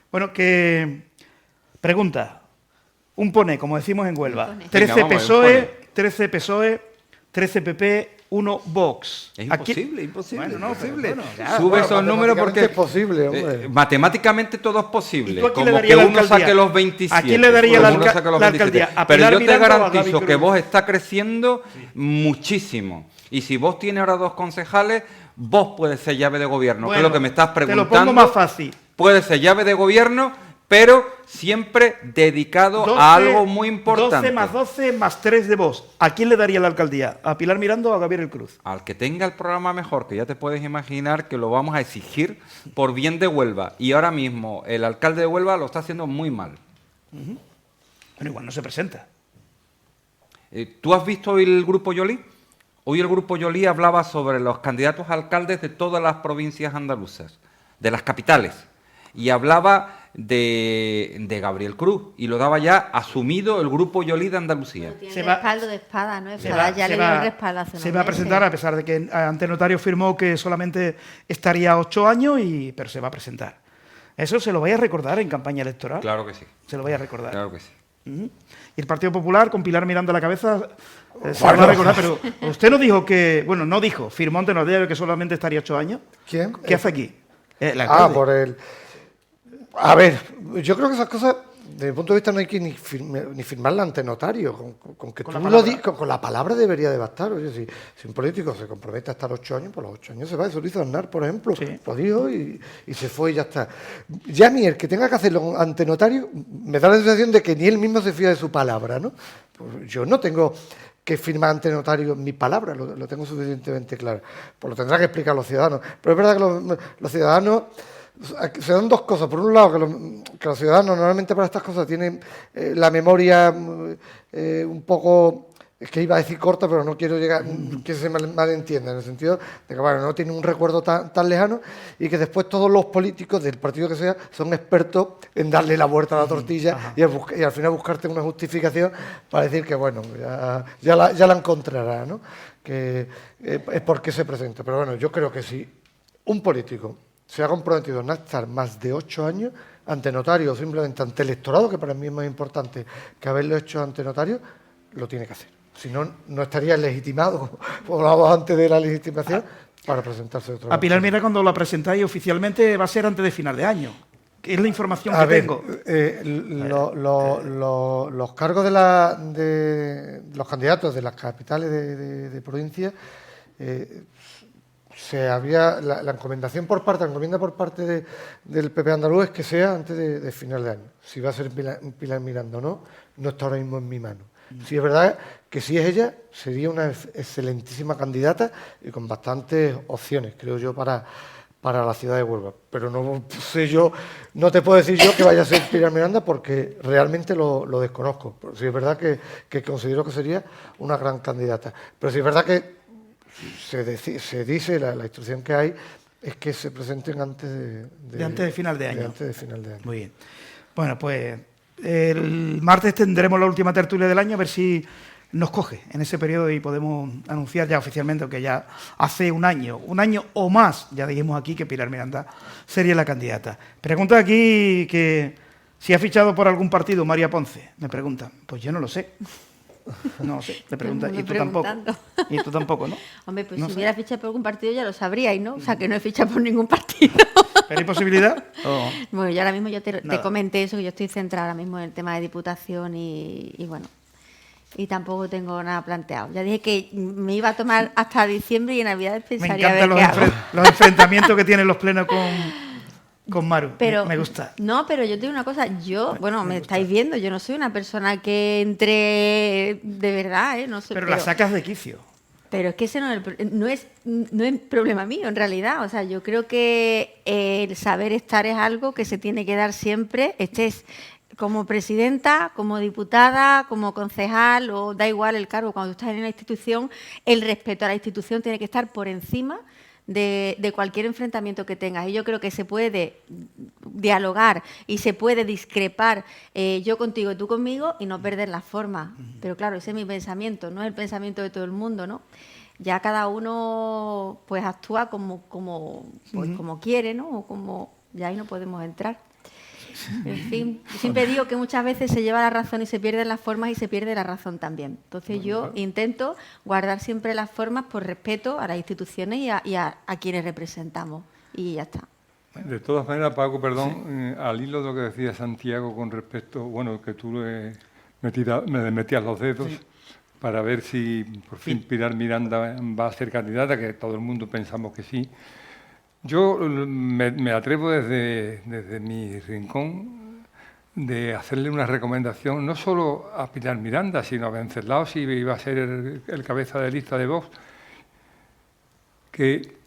Bueno, que pregunta, un pone, como decimos en Huelva, 13 PSOE, 13 PP, 1 Vox. Es imposible, imposible. Bueno, no, imposible. Bueno, ya, sube esos números porque es posible, hombre. Matemáticamente todo es posible. Como que uno saque los 27. ¿A quién le daría la alcaldía? Pero yo te garantizo que Vox está creciendo muchísimo. Y si Vox tiene ahora 2 concejales, Vox puede ser llave de gobierno, que es lo que me estás preguntando. Te lo pongo más fácil. Puede ser llave de gobierno, pero siempre dedicado 12, a algo muy importante. 12 más 12 más 3 de Vox. ¿A quién le daría la alcaldía? ¿A Pilar Miranda o a Gabriel Cruz? Al que tenga el programa mejor, que ya te puedes imaginar que lo vamos a exigir por bien de Huelva. Y ahora mismo el alcalde de Huelva lo está haciendo muy mal. Bueno, igual no se presenta. ¿Tú has visto hoy el Grupo Yolí? Hoy el Grupo Yolí hablaba sobre los candidatos a alcaldes de todas las provincias andaluzas, de las capitales. Y hablaba de Gabriel Cruz, y lo daba ya asumido el Grupo Yolí de Andalucía. Tiene respaldo de espada, ¿no? Espada ya le dio el respaldo hace unos Se va a presentar, a pesar de que ante notario firmó que solamente estaría 8 años, pero se va a presentar. Eso se lo vais a recordar en campaña electoral. Claro que sí. Se lo vais a recordar. Claro que sí. Y el Partido Popular, con Pilar Miranda a la cabeza, se lo va a recordar, pero usted no dijo que, bueno, no dijo, firmó ante notario que solamente estaría 8 años. ¿Quién? ¿Qué hace aquí? Por el... A ver, yo creo que esas cosas, desde mi punto de vista, no hay que ni firmarla ante notario. Con que tú lo digas, con la palabra debería de bastar. Oye, si un político se compromete a estar 8 años, pues los 8 años se va. Eso lo hizo Aznar, por ejemplo. Sí. Lo dijo y se fue y ya está. Ya ni el que tenga que hacerlo ante notario, me da la sensación de que ni él mismo se fía de su palabra, ¿no? Pues yo no tengo que firmar ante notario mi palabra, lo tengo suficientemente claro. Pues lo tendrá que explicar los ciudadanos. Pero es verdad que los ciudadanos... Se dan 2 cosas. Por un lado, que los ciudadanos normalmente para estas cosas tienen la memoria un poco, es que iba a decir corta, pero no quiero llegar, que se malentienda, en el sentido de que bueno, no tienen un recuerdo tan lejano y que después todos los políticos del partido que sea son expertos en darle la vuelta a la tortilla y al final buscarte una justificación para decir que bueno, ya la encontrará, ¿no? Que es porque se presenta. Pero bueno, yo creo que si un político se ha comprometido a no estar más de 8 años, ante notario o simplemente ante el electorado, que para mí es más importante que haberlo hecho ante notario, lo tiene que hacer. Si no, no estaría legitimado, como hablábamos antes de la legitimación, para presentarse otra vez. A Pilar Miranda, cuando la presentáis oficialmente, va a ser antes de final de año. Es la información que tengo. Los cargos de los candidatos de las capitales de provincia, la encomendación por parte, la encomienda por parte del PP andaluz es que sea antes de final de año. Si va a ser Pilar Miranda o no, no está ahora mismo en mi mano. Sí es verdad que si es ella, sería una excelentísima candidata y con bastantes opciones, creo yo, para la ciudad de Huelva. Pero no sé yo, no te puedo decir yo que vaya a ser Pilar Miranda porque realmente lo desconozco. Pero sí es verdad que considero que sería una gran candidata. Pero sí es verdad que se dice, la instrucción que hay es que se presenten antes de final de año. Antes de final de año. Muy bien. Bueno, pues el martes tendremos la última tertulia del año, a ver si nos coge en ese periodo y podemos anunciar ya oficialmente, aunque ya hace un año o más, ya dijimos aquí que Pilar Miranda sería la candidata. Pregunta aquí que si ha fichado por algún partido María Ponce, me preguntan. Pues yo no lo sé. No sé, le pregunta, y tú tampoco. Y tú tampoco, ¿no? Hombre, pues no si sé. hubiera fichado por algún partido ya lo sabríais, ¿no? O sea, que no he fichado por ningún partido. ¿Pero hay posibilidad? Oh. Bueno, yo ahora mismo te comenté eso, que yo estoy centrada ahora mismo en el tema de diputación y bueno, y tampoco tengo nada planteado. Ya dije que me iba a tomar hasta diciembre y en Navidad pensaría Me encantan los enfrentamientos que tienen los plenos con Maru, pero, me gusta. No, pero yo te digo una cosa, me estáis viendo, yo no soy una persona que entre de verdad, no sé. Pero la sacas de quicio. Pero es que ese no es problema mío, en realidad. O sea, yo creo que el saber estar es algo que se tiene que dar siempre, estés como presidenta, como diputada, como concejal, o da igual el cargo, cuando tú estás en una institución, el respeto a la institución tiene que estar por encima de cualquier enfrentamiento que tengas. Y yo creo que se puede dialogar y se puede discrepar yo contigo y tú conmigo y no perder la forma. Pero claro, ese es mi pensamiento, no es el pensamiento de todo el mundo, ¿no? Ya cada uno pues actúa como quiere, ¿no? O como ya ahí no podemos entrar. En fin, siempre digo que muchas veces se lleva la razón y se pierden las formas y se pierde la razón también. Entonces yo intento guardar siempre las formas por respeto a las instituciones y a quienes representamos. Y ya está. De todas maneras, Paco, perdón, al hilo de lo que decía Santiago con respecto, bueno, que tú me metías los dedos para ver si por fin Pilar Miranda va a ser candidata, que todo el mundo pensamos que sí. Yo me atrevo desde mi rincón de hacerle una recomendación no solo a Pilar Miranda, sino a Venceslao, si iba a ser el cabeza de lista de Vox, que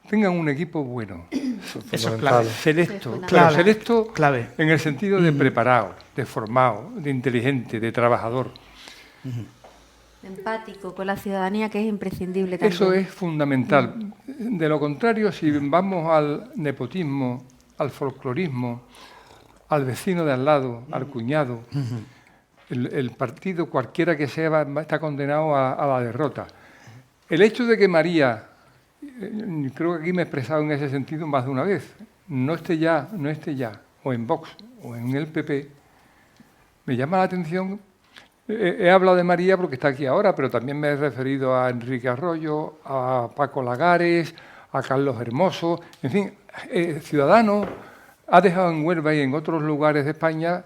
tengan un equipo bueno. Eso es clave. Selecto, clave. Selecto clave. En el sentido de preparado, de formado, de inteligente, de trabajador. Empático con la ciudadanía, que es imprescindible también. Eso es fundamental. De lo contrario, si vamos al nepotismo, al folclorismo, al vecino de al lado, al cuñado, el partido, cualquiera que sea, está condenado a la derrota. El hecho de que María, creo que aquí me he expresado en ese sentido más de una vez, no esté ya, o en Vox, o en el PP, me llama la atención. He hablado de María porque está aquí ahora, pero también me he referido a Enrique Arroyo, a Paco Lagares, a Carlos Hermoso, en fin, Ciudadanos ha dejado en Huelva y en otros lugares de España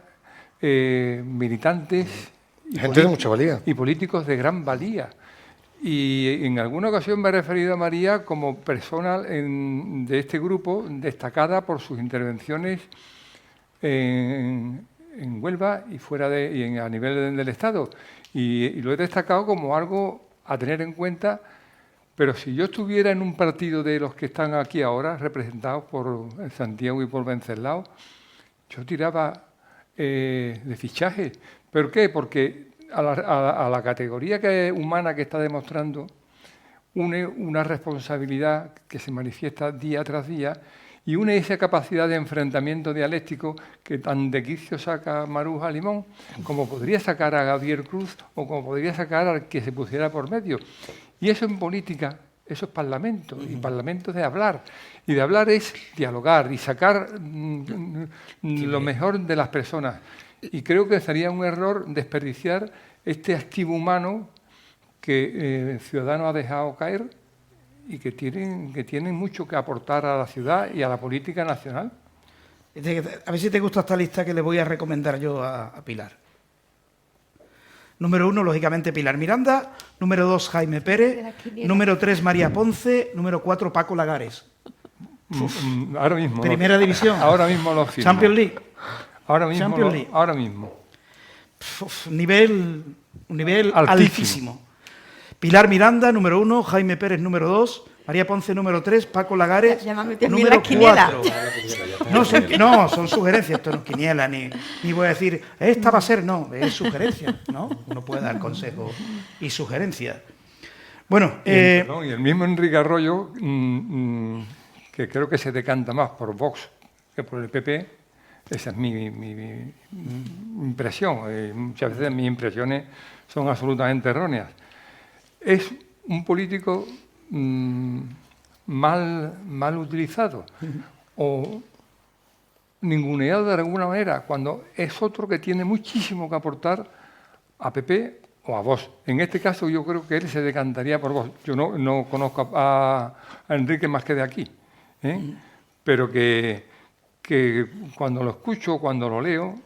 militantes gente de mucha valía y políticos de gran valía. Y en alguna ocasión me he referido a María como persona de este grupo destacada por sus intervenciones en Huelva y a nivel del Estado. Y lo he destacado como algo a tener en cuenta, pero si yo estuviera en un partido de los que están aquí ahora, representados por Santiago y por Venceslao, yo tiraba de fichaje. ¿Por qué? Porque a la categoría humana que está demostrando une una responsabilidad que se manifiesta día tras día y une esa capacidad de enfrentamiento dialéctico que tan de quicio saca Maruja Limón, como podría sacar a Javier Cruz o como podría sacar al que se pusiera por medio. Y eso en política Eso es Parlamento, y Parlamento es de hablar. Y de hablar es dialogar y sacar lo mejor de las personas. Y creo que sería un error desperdiciar este activo humano que Ciudadanos ha dejado caer y que tienen mucho que aportar a la ciudad y a la política nacional. A ver si te gusta esta lista que le voy a recomendar yo a Pilar. Número 1, lógicamente, Pilar Miranda. Número 2, Jaime Pérez. Número 3, María Ponce. Número 4, Paco Lagares. Ahora mismo. Primera división. Ahora mismo lo firmo. Champions League. Ahora mismo. Champions League. Ahora mismo. Un nivel altísimo. Pilar Miranda, número 1. Jaime Pérez, número 2. María Ponce, número 3. Paco Lagares, número 4. No, son sugerencias. Esto no es quiniela, ni voy a decir, esta va a ser, no, es sugerencia, ¿no? Uno puede dar consejos y sugerencias. Bueno, y el mismo Enrique Arroyo, que creo que se decanta más por Vox que por el PP, esa es mi impresión. Muchas veces mis impresiones son absolutamente erróneas. Es un político mal utilizado o ninguneado de alguna manera, cuando es otro que tiene muchísimo que aportar a PP o a Vox. En este caso yo creo que él se decantaría por Vox. Yo no conozco a Enrique más que de aquí, pero que cuando lo escucho, cuando lo leo,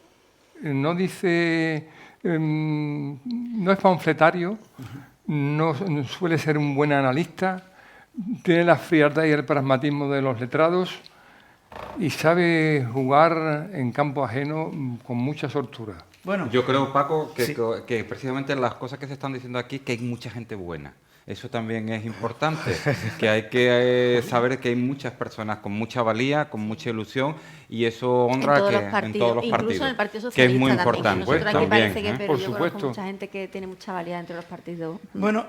no dice, no es panfletario, no suele ser un buen analista, tiene la frialdad y el pragmatismo de los letrados y sabe jugar en campo ajeno con mucha soltura. Bueno, yo creo, Paco, que precisamente las cosas que se están diciendo aquí, que hay mucha gente buena. Eso también es importante, que hay que saber que hay muchas personas con mucha valía, con mucha ilusión, y eso honra en todos los partidos. Incluso en el Partido Socialista que es muy también. importante. Nosotros aquí también, parece que, pero por yo supuesto. conozco mucha gente que tiene mucha valía entre los partidos. Bueno,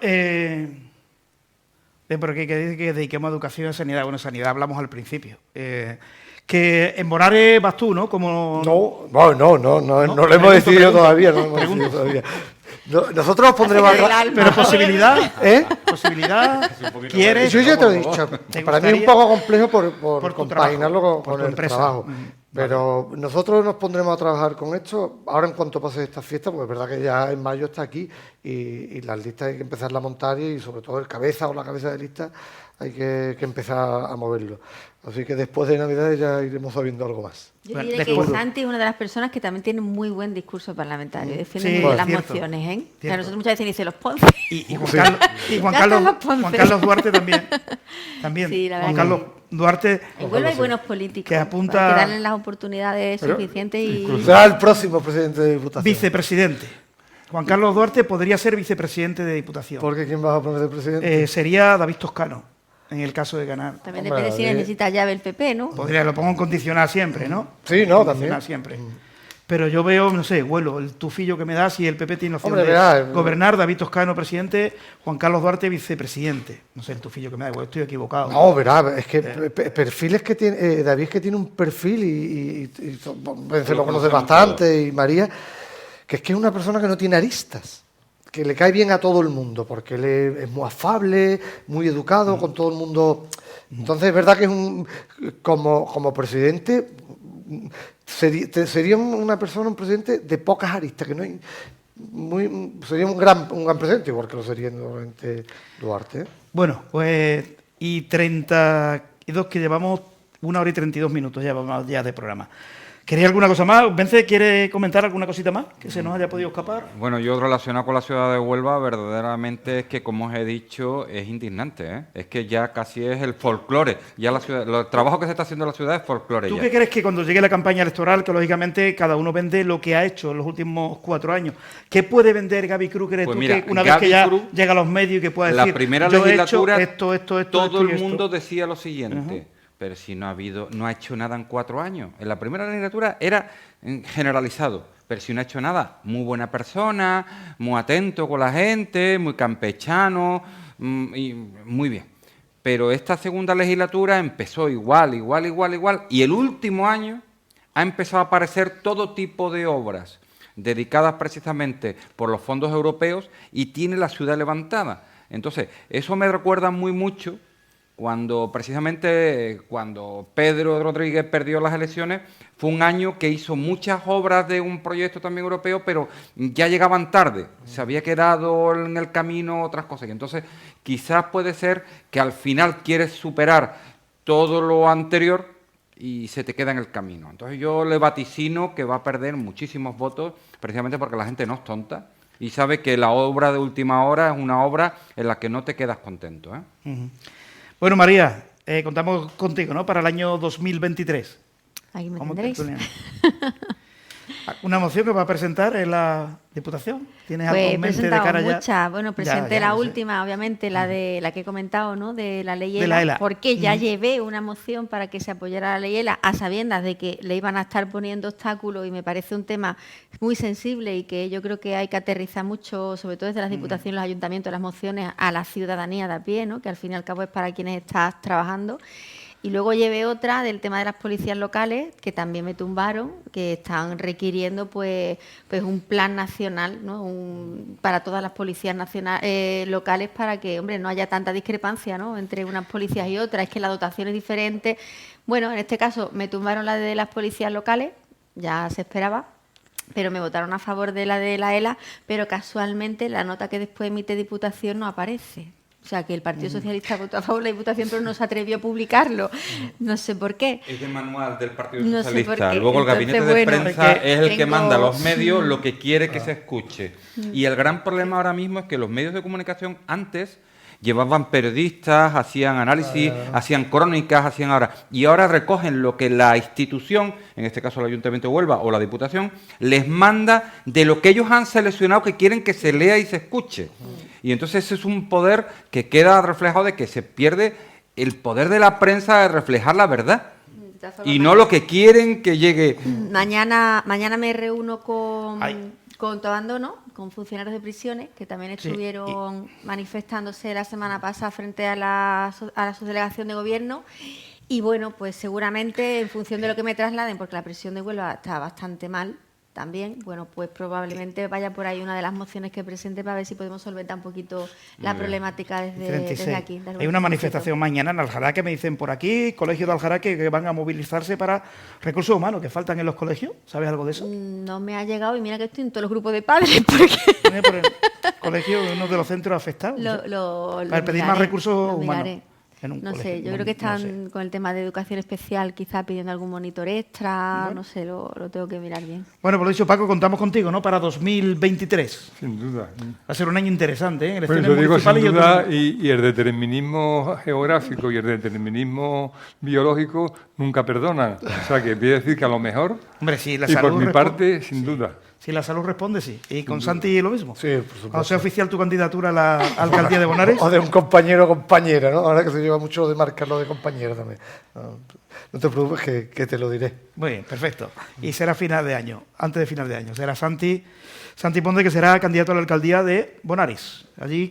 porque dice que dediquemos a educación y sanidad. Bueno, sanidad hablamos al principio. Que en Bonares vas tú, ¿no? Como... No lo hemos decidido todavía. Nosotros nos pondremos pero posibilidad, posibilidad, ¿quieres? Yo ya te lo he dicho, para mí es un poco complejo por compaginarlo con el trabajo. Pero nosotros nos pondremos a trabajar con esto. Ahora, en cuanto pase esta fiesta, pues es verdad que ya en mayo está aquí y las listas hay que empezar a montar y sobre todo el cabeza o la cabeza de lista hay que empezar a moverlo. Así que después de Navidad ya iremos sabiendo algo más. Yo diré que Santi es una de las personas que también tiene muy buen discurso parlamentario. Defiende muy bien las mociones, ¿eh? A nosotros muchas veces dice los Ponce. Y Juan Carlos Duarte también. Sí, la Juan Carlos Duarte. En Huelva hay buenos políticos. Que apunta. Hay que darle las oportunidades suficientes y. Será el próximo presidente de Diputación. Vicepresidente. Juan Carlos Duarte podría ser vicepresidente de Diputación. ¿Por qué quién va a poner de presidente? Sería David Toscano, en el caso de ganar. También depende si necesita llave el PP, ¿no? Lo pongo en condicional siempre, ¿no? Sí, no, también. Siempre. Pero yo veo, no sé, el tufillo que me da si el PP tiene opción de gobernar, David Toscano presidente, Juan Carlos Duarte vicepresidente. No sé, el tufillo que me da, igual estoy equivocado. No, verá, es que perfiles que tiene, David que tiene un perfil y se lo conoce bastante, y María, que es una persona que no tiene aristas, que le cae bien a todo el mundo, porque él es muy afable, muy educado con todo el mundo. Entonces es verdad que como presidente sería un presidente de pocas aristas, que no hay sería un gran presidente, igual que lo sería normalmente Duarte. Bueno, pues y 32 que llevamos, 1 hora y 32 minutos ya de programa. ¿Queréis alguna cosa más? Vence, ¿quiere comentar alguna cosita más que se nos haya podido escapar? Bueno, yo relacionado con la ciudad de Huelva, verdaderamente es que, como os he dicho, es indignante, ¿eh? Es que ya casi es el folclore. Ya la ciudad, el trabajo que se está haciendo en la ciudad es folclore. ¿Tú qué crees que cuando llegue la campaña electoral, que lógicamente cada uno vende lo que ha hecho en los últimos 4 años, ¿qué puede vender Gaby Cruz, crees tú, que una vez que ya llega a los medios y que pueda decir, la primera legislatura, esto, todo el mundo decía lo siguiente... Pero si no ha hecho nada en 4 años. En la primera legislatura era generalizado, pero si no ha hecho nada, muy buena persona, muy atento con la gente, muy campechano, y muy bien. Pero esta segunda legislatura empezó igual, y el último año ha empezado a aparecer todo tipo de obras dedicadas precisamente por los fondos europeos y tiene la ciudad levantada. Entonces, eso me recuerda muy mucho cuando precisamente cuando Pedro Rodríguez perdió las elecciones, fue un año que hizo muchas obras de un proyecto también europeo, pero ya llegaban tarde, se había quedado en el camino otras cosas. Y entonces quizás puede ser que al final quieres superar todo lo anterior y se te queda en el camino. Entonces yo le vaticino que va a perder muchísimos votos, precisamente porque la gente no es tonta y sabe que la obra de última hora es una obra en la que no te quedas contento, ¿eh? Bueno, María, contamos contigo, ¿no?, para el año 2023. Ahí me Como tendréis. tertuliana. ¿Una moción que va a presentar en la Diputación? ¿Tienes algo Pues en he mente de presentado cara ya? muchas. Bueno, presenté Ya, la lo sé. última, obviamente, la que he comentado, ¿no?, de la ley De la ELA. porque ya llevé una moción para que se apoyara la ley ELA a sabiendas de que le iban a estar poniendo obstáculos y me parece un tema muy sensible y que yo creo que hay que aterrizar mucho, sobre todo desde las diputaciones, los ayuntamientos, las mociones a la ciudadanía de a pie, ¿no?, que al fin y al cabo es para quienes estás trabajando. Y luego llevé otra del tema de las policías locales, que también me tumbaron, que están requiriendo pues un plan nacional, ¿no?, para todas las policías locales, para que, hombre, no haya tanta discrepancia, ¿no?, entre unas policías y otras. Es que la dotación es diferente. Bueno, en este caso me tumbaron la de las policías locales, ya se esperaba, pero me votaron a favor de la ELA, pero casualmente la nota que después emite Diputación no aparece. O sea, que el Partido Socialista votó a favor de la Diputación, pero no se atrevió a publicarlo. No sé por qué. Es el manual del Partido No sé Socialista. por qué. Luego el Entonces, gabinete de bueno, prensa es que es el que tengo- manda a los medios lo que quiere que se escuche. Y el gran problema ahora mismo es que los medios de comunicación antes llevaban periodistas, hacían análisis, hacían crónicas, hacían ahora. Y ahora recogen lo que la institución, en este caso el Ayuntamiento de Huelva o la Diputación, les manda de lo que ellos han seleccionado que quieren que se lea y se escuche. Y entonces ese es un poder que queda reflejado de que se pierde el poder de la prensa de reflejar la verdad. Y no lo que quieren que llegue. Mañana me reúno con Ay. Tobando, ¿no?, con funcionarios de prisiones, que también Sí, estuvieron manifestándose la semana pasada frente a la subdelegación de gobierno. Y bueno, pues seguramente en función de lo que me trasladen, porque la prisión de Huelva está bastante mal también, bueno, pues probablemente vaya por ahí una de las mociones que presente para ver si podemos solventar un poquito la problemática desde 36. aquí. desde Hay una el manifestación mañana en Aljaraque, me dicen por aquí, colegio de Aljaraque, que van a movilizarse para recursos humanos que faltan en los colegios. ¿Sabes algo de eso? No me ha llegado y mira que estoy en todos los grupos de padres, porque Viene por el colegio de uno de los centros afectados. Para pedir más recursos lo humanos. miraré. En un No colegio. sé, yo creo que No están sé. con el tema de educación especial, quizá pidiendo algún monitor extra, no sé, lo tengo que mirar bien. Bueno, por lo dicho, Paco, contamos contigo, ¿no?, para 2023. Sin duda. Va a ser un año interesante, ¿eh? Pues Elecciones yo digo sin municipales y duda, autonómicas. y el determinismo geográfico y el determinismo biológico nunca perdonan. O sea, que quiere decir que a lo mejor, Hombre, sí, la y salud por mi responde. parte, sin duda. Si la salud responde, sí. ¿Y con Santi lo mismo? Sí, por supuesto. Cuando sea oficial tu candidatura a la alcaldía de Bonares. O de un compañero o compañera, ¿no? Ahora que se lleva mucho de marcarlo de compañero también. No te preocupes que te lo diré. Muy bien, perfecto. Y será final de año, antes de final de año. Será Santi Ponte, que será candidato a la alcaldía de Bonares. Allí,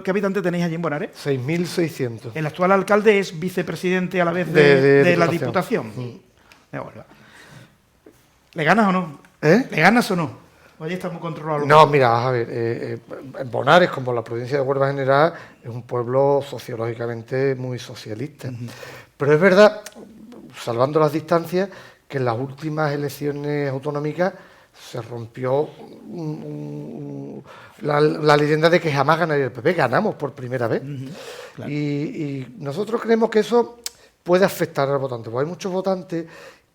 ¿qué habitantes tenéis allí en Bonares? 6.600. El actual alcalde es vicepresidente a la vez De de la Diputación. Diputación. De Huelva. ¿Le ganas o no? ¿Eh? ¿Le ganas o no? Oye, está muy controlado. No, mira, a ver, Bonares, como la provincia de Huelva en general, es un pueblo sociológicamente muy socialista. Pero es verdad, salvando las distancias, que en las últimas elecciones autonómicas se rompió la leyenda de que jamás ganaría el PP. Ganamos por primera vez. Claro. Y nosotros creemos que eso puede afectar al votante, porque hay muchos votantes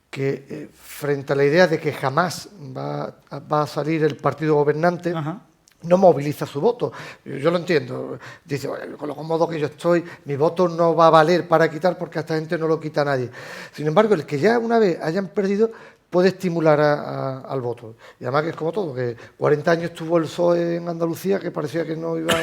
que frente a la idea de que jamás va a salir el partido gobernante, Ajá. no moviliza su voto. Yo lo entiendo. Dice, "Oye, con lo cómodo que yo estoy, mi voto no va a valer para quitar porque a esta gente no lo quita nadie". Sin embargo, el que ya una vez hayan perdido puede estimular al voto. Y además que es como todo, que 40 años tuvo el PSOE en Andalucía, que parecía que no iba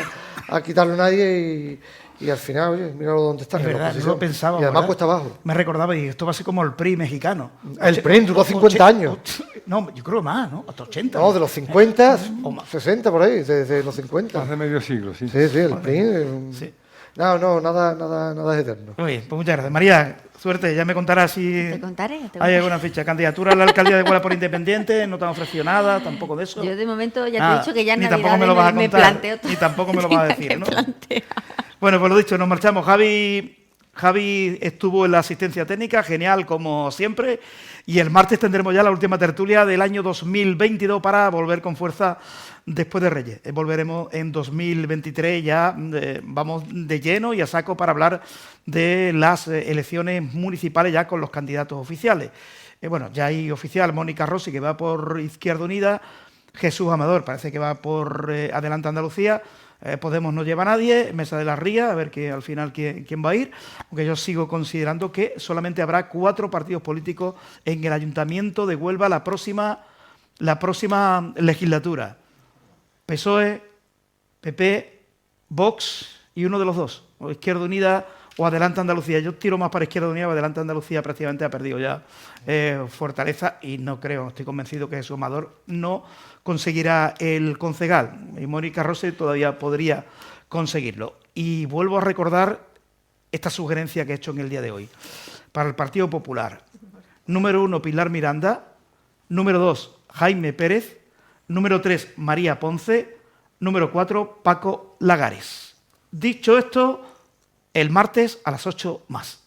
a quitarlo nadie y al final, oye, míralo dónde están. Es en la verdad, no oposición. lo pensaba. Y además ¿verdad? cuesta abajo. Me recordaba, y esto va a ser como el PRI mexicano. El PRI duró 50 años. No, yo creo más, ¿no? Hasta 80. No, de los 50, O más. 60 por ahí, desde los 50. Hace medio siglo, sí. Sí, sí, el PRI. Sí. No, nada es eterno. Muy bien, pues muchas gracias. María, suerte, ya me contarás si Te contaré. hay alguna ficha. ¿Candidatura a la alcaldía de Huelva por independiente? ¿No te han ofrecido nada? ¿Tampoco de eso? Yo de momento ya Nada. te he dicho que ya en Ni tampoco me lo Navidades vas a me contar, planteo todo. ni tampoco me lo vas a decir, Me ¿no? planteo. Bueno, pues lo dicho, nos marchamos. Javi estuvo en la asistencia técnica, genial como siempre, y el martes tendremos ya la última tertulia del año 2022 para volver con fuerza después de Reyes. Volveremos en 2023 ya, vamos de lleno y a saco para hablar de las elecciones municipales ya con los candidatos oficiales. Bueno, ya hay oficial Mónica Rossi, que va por Izquierda Unida, Jesús Amador parece que va por Adelante Andalucía. Podemos no lleva a nadie, Mesa de la Ría, a ver que al final quién va a ir, aunque yo sigo considerando que solamente habrá 4 partidos políticos en el Ayuntamiento de Huelva la próxima legislatura. PSOE, PP, Vox y uno de los dos, o Izquierda Unida o Adelante Andalucía. Yo tiro más para Izquierda Unida, o Adelante Andalucía prácticamente ha perdido ya fortaleza y no creo, estoy convencido que Jesús Amador no conseguirá el concejal y Mónica Rossi todavía podría conseguirlo. Y vuelvo a recordar esta sugerencia que he hecho en el día de hoy. Para el Partido Popular, número 1, Pilar Miranda, número 2, Jaime Pérez, número 3, María Ponce, número 4, Paco Lagares. Dicho esto, el martes a las 8 más.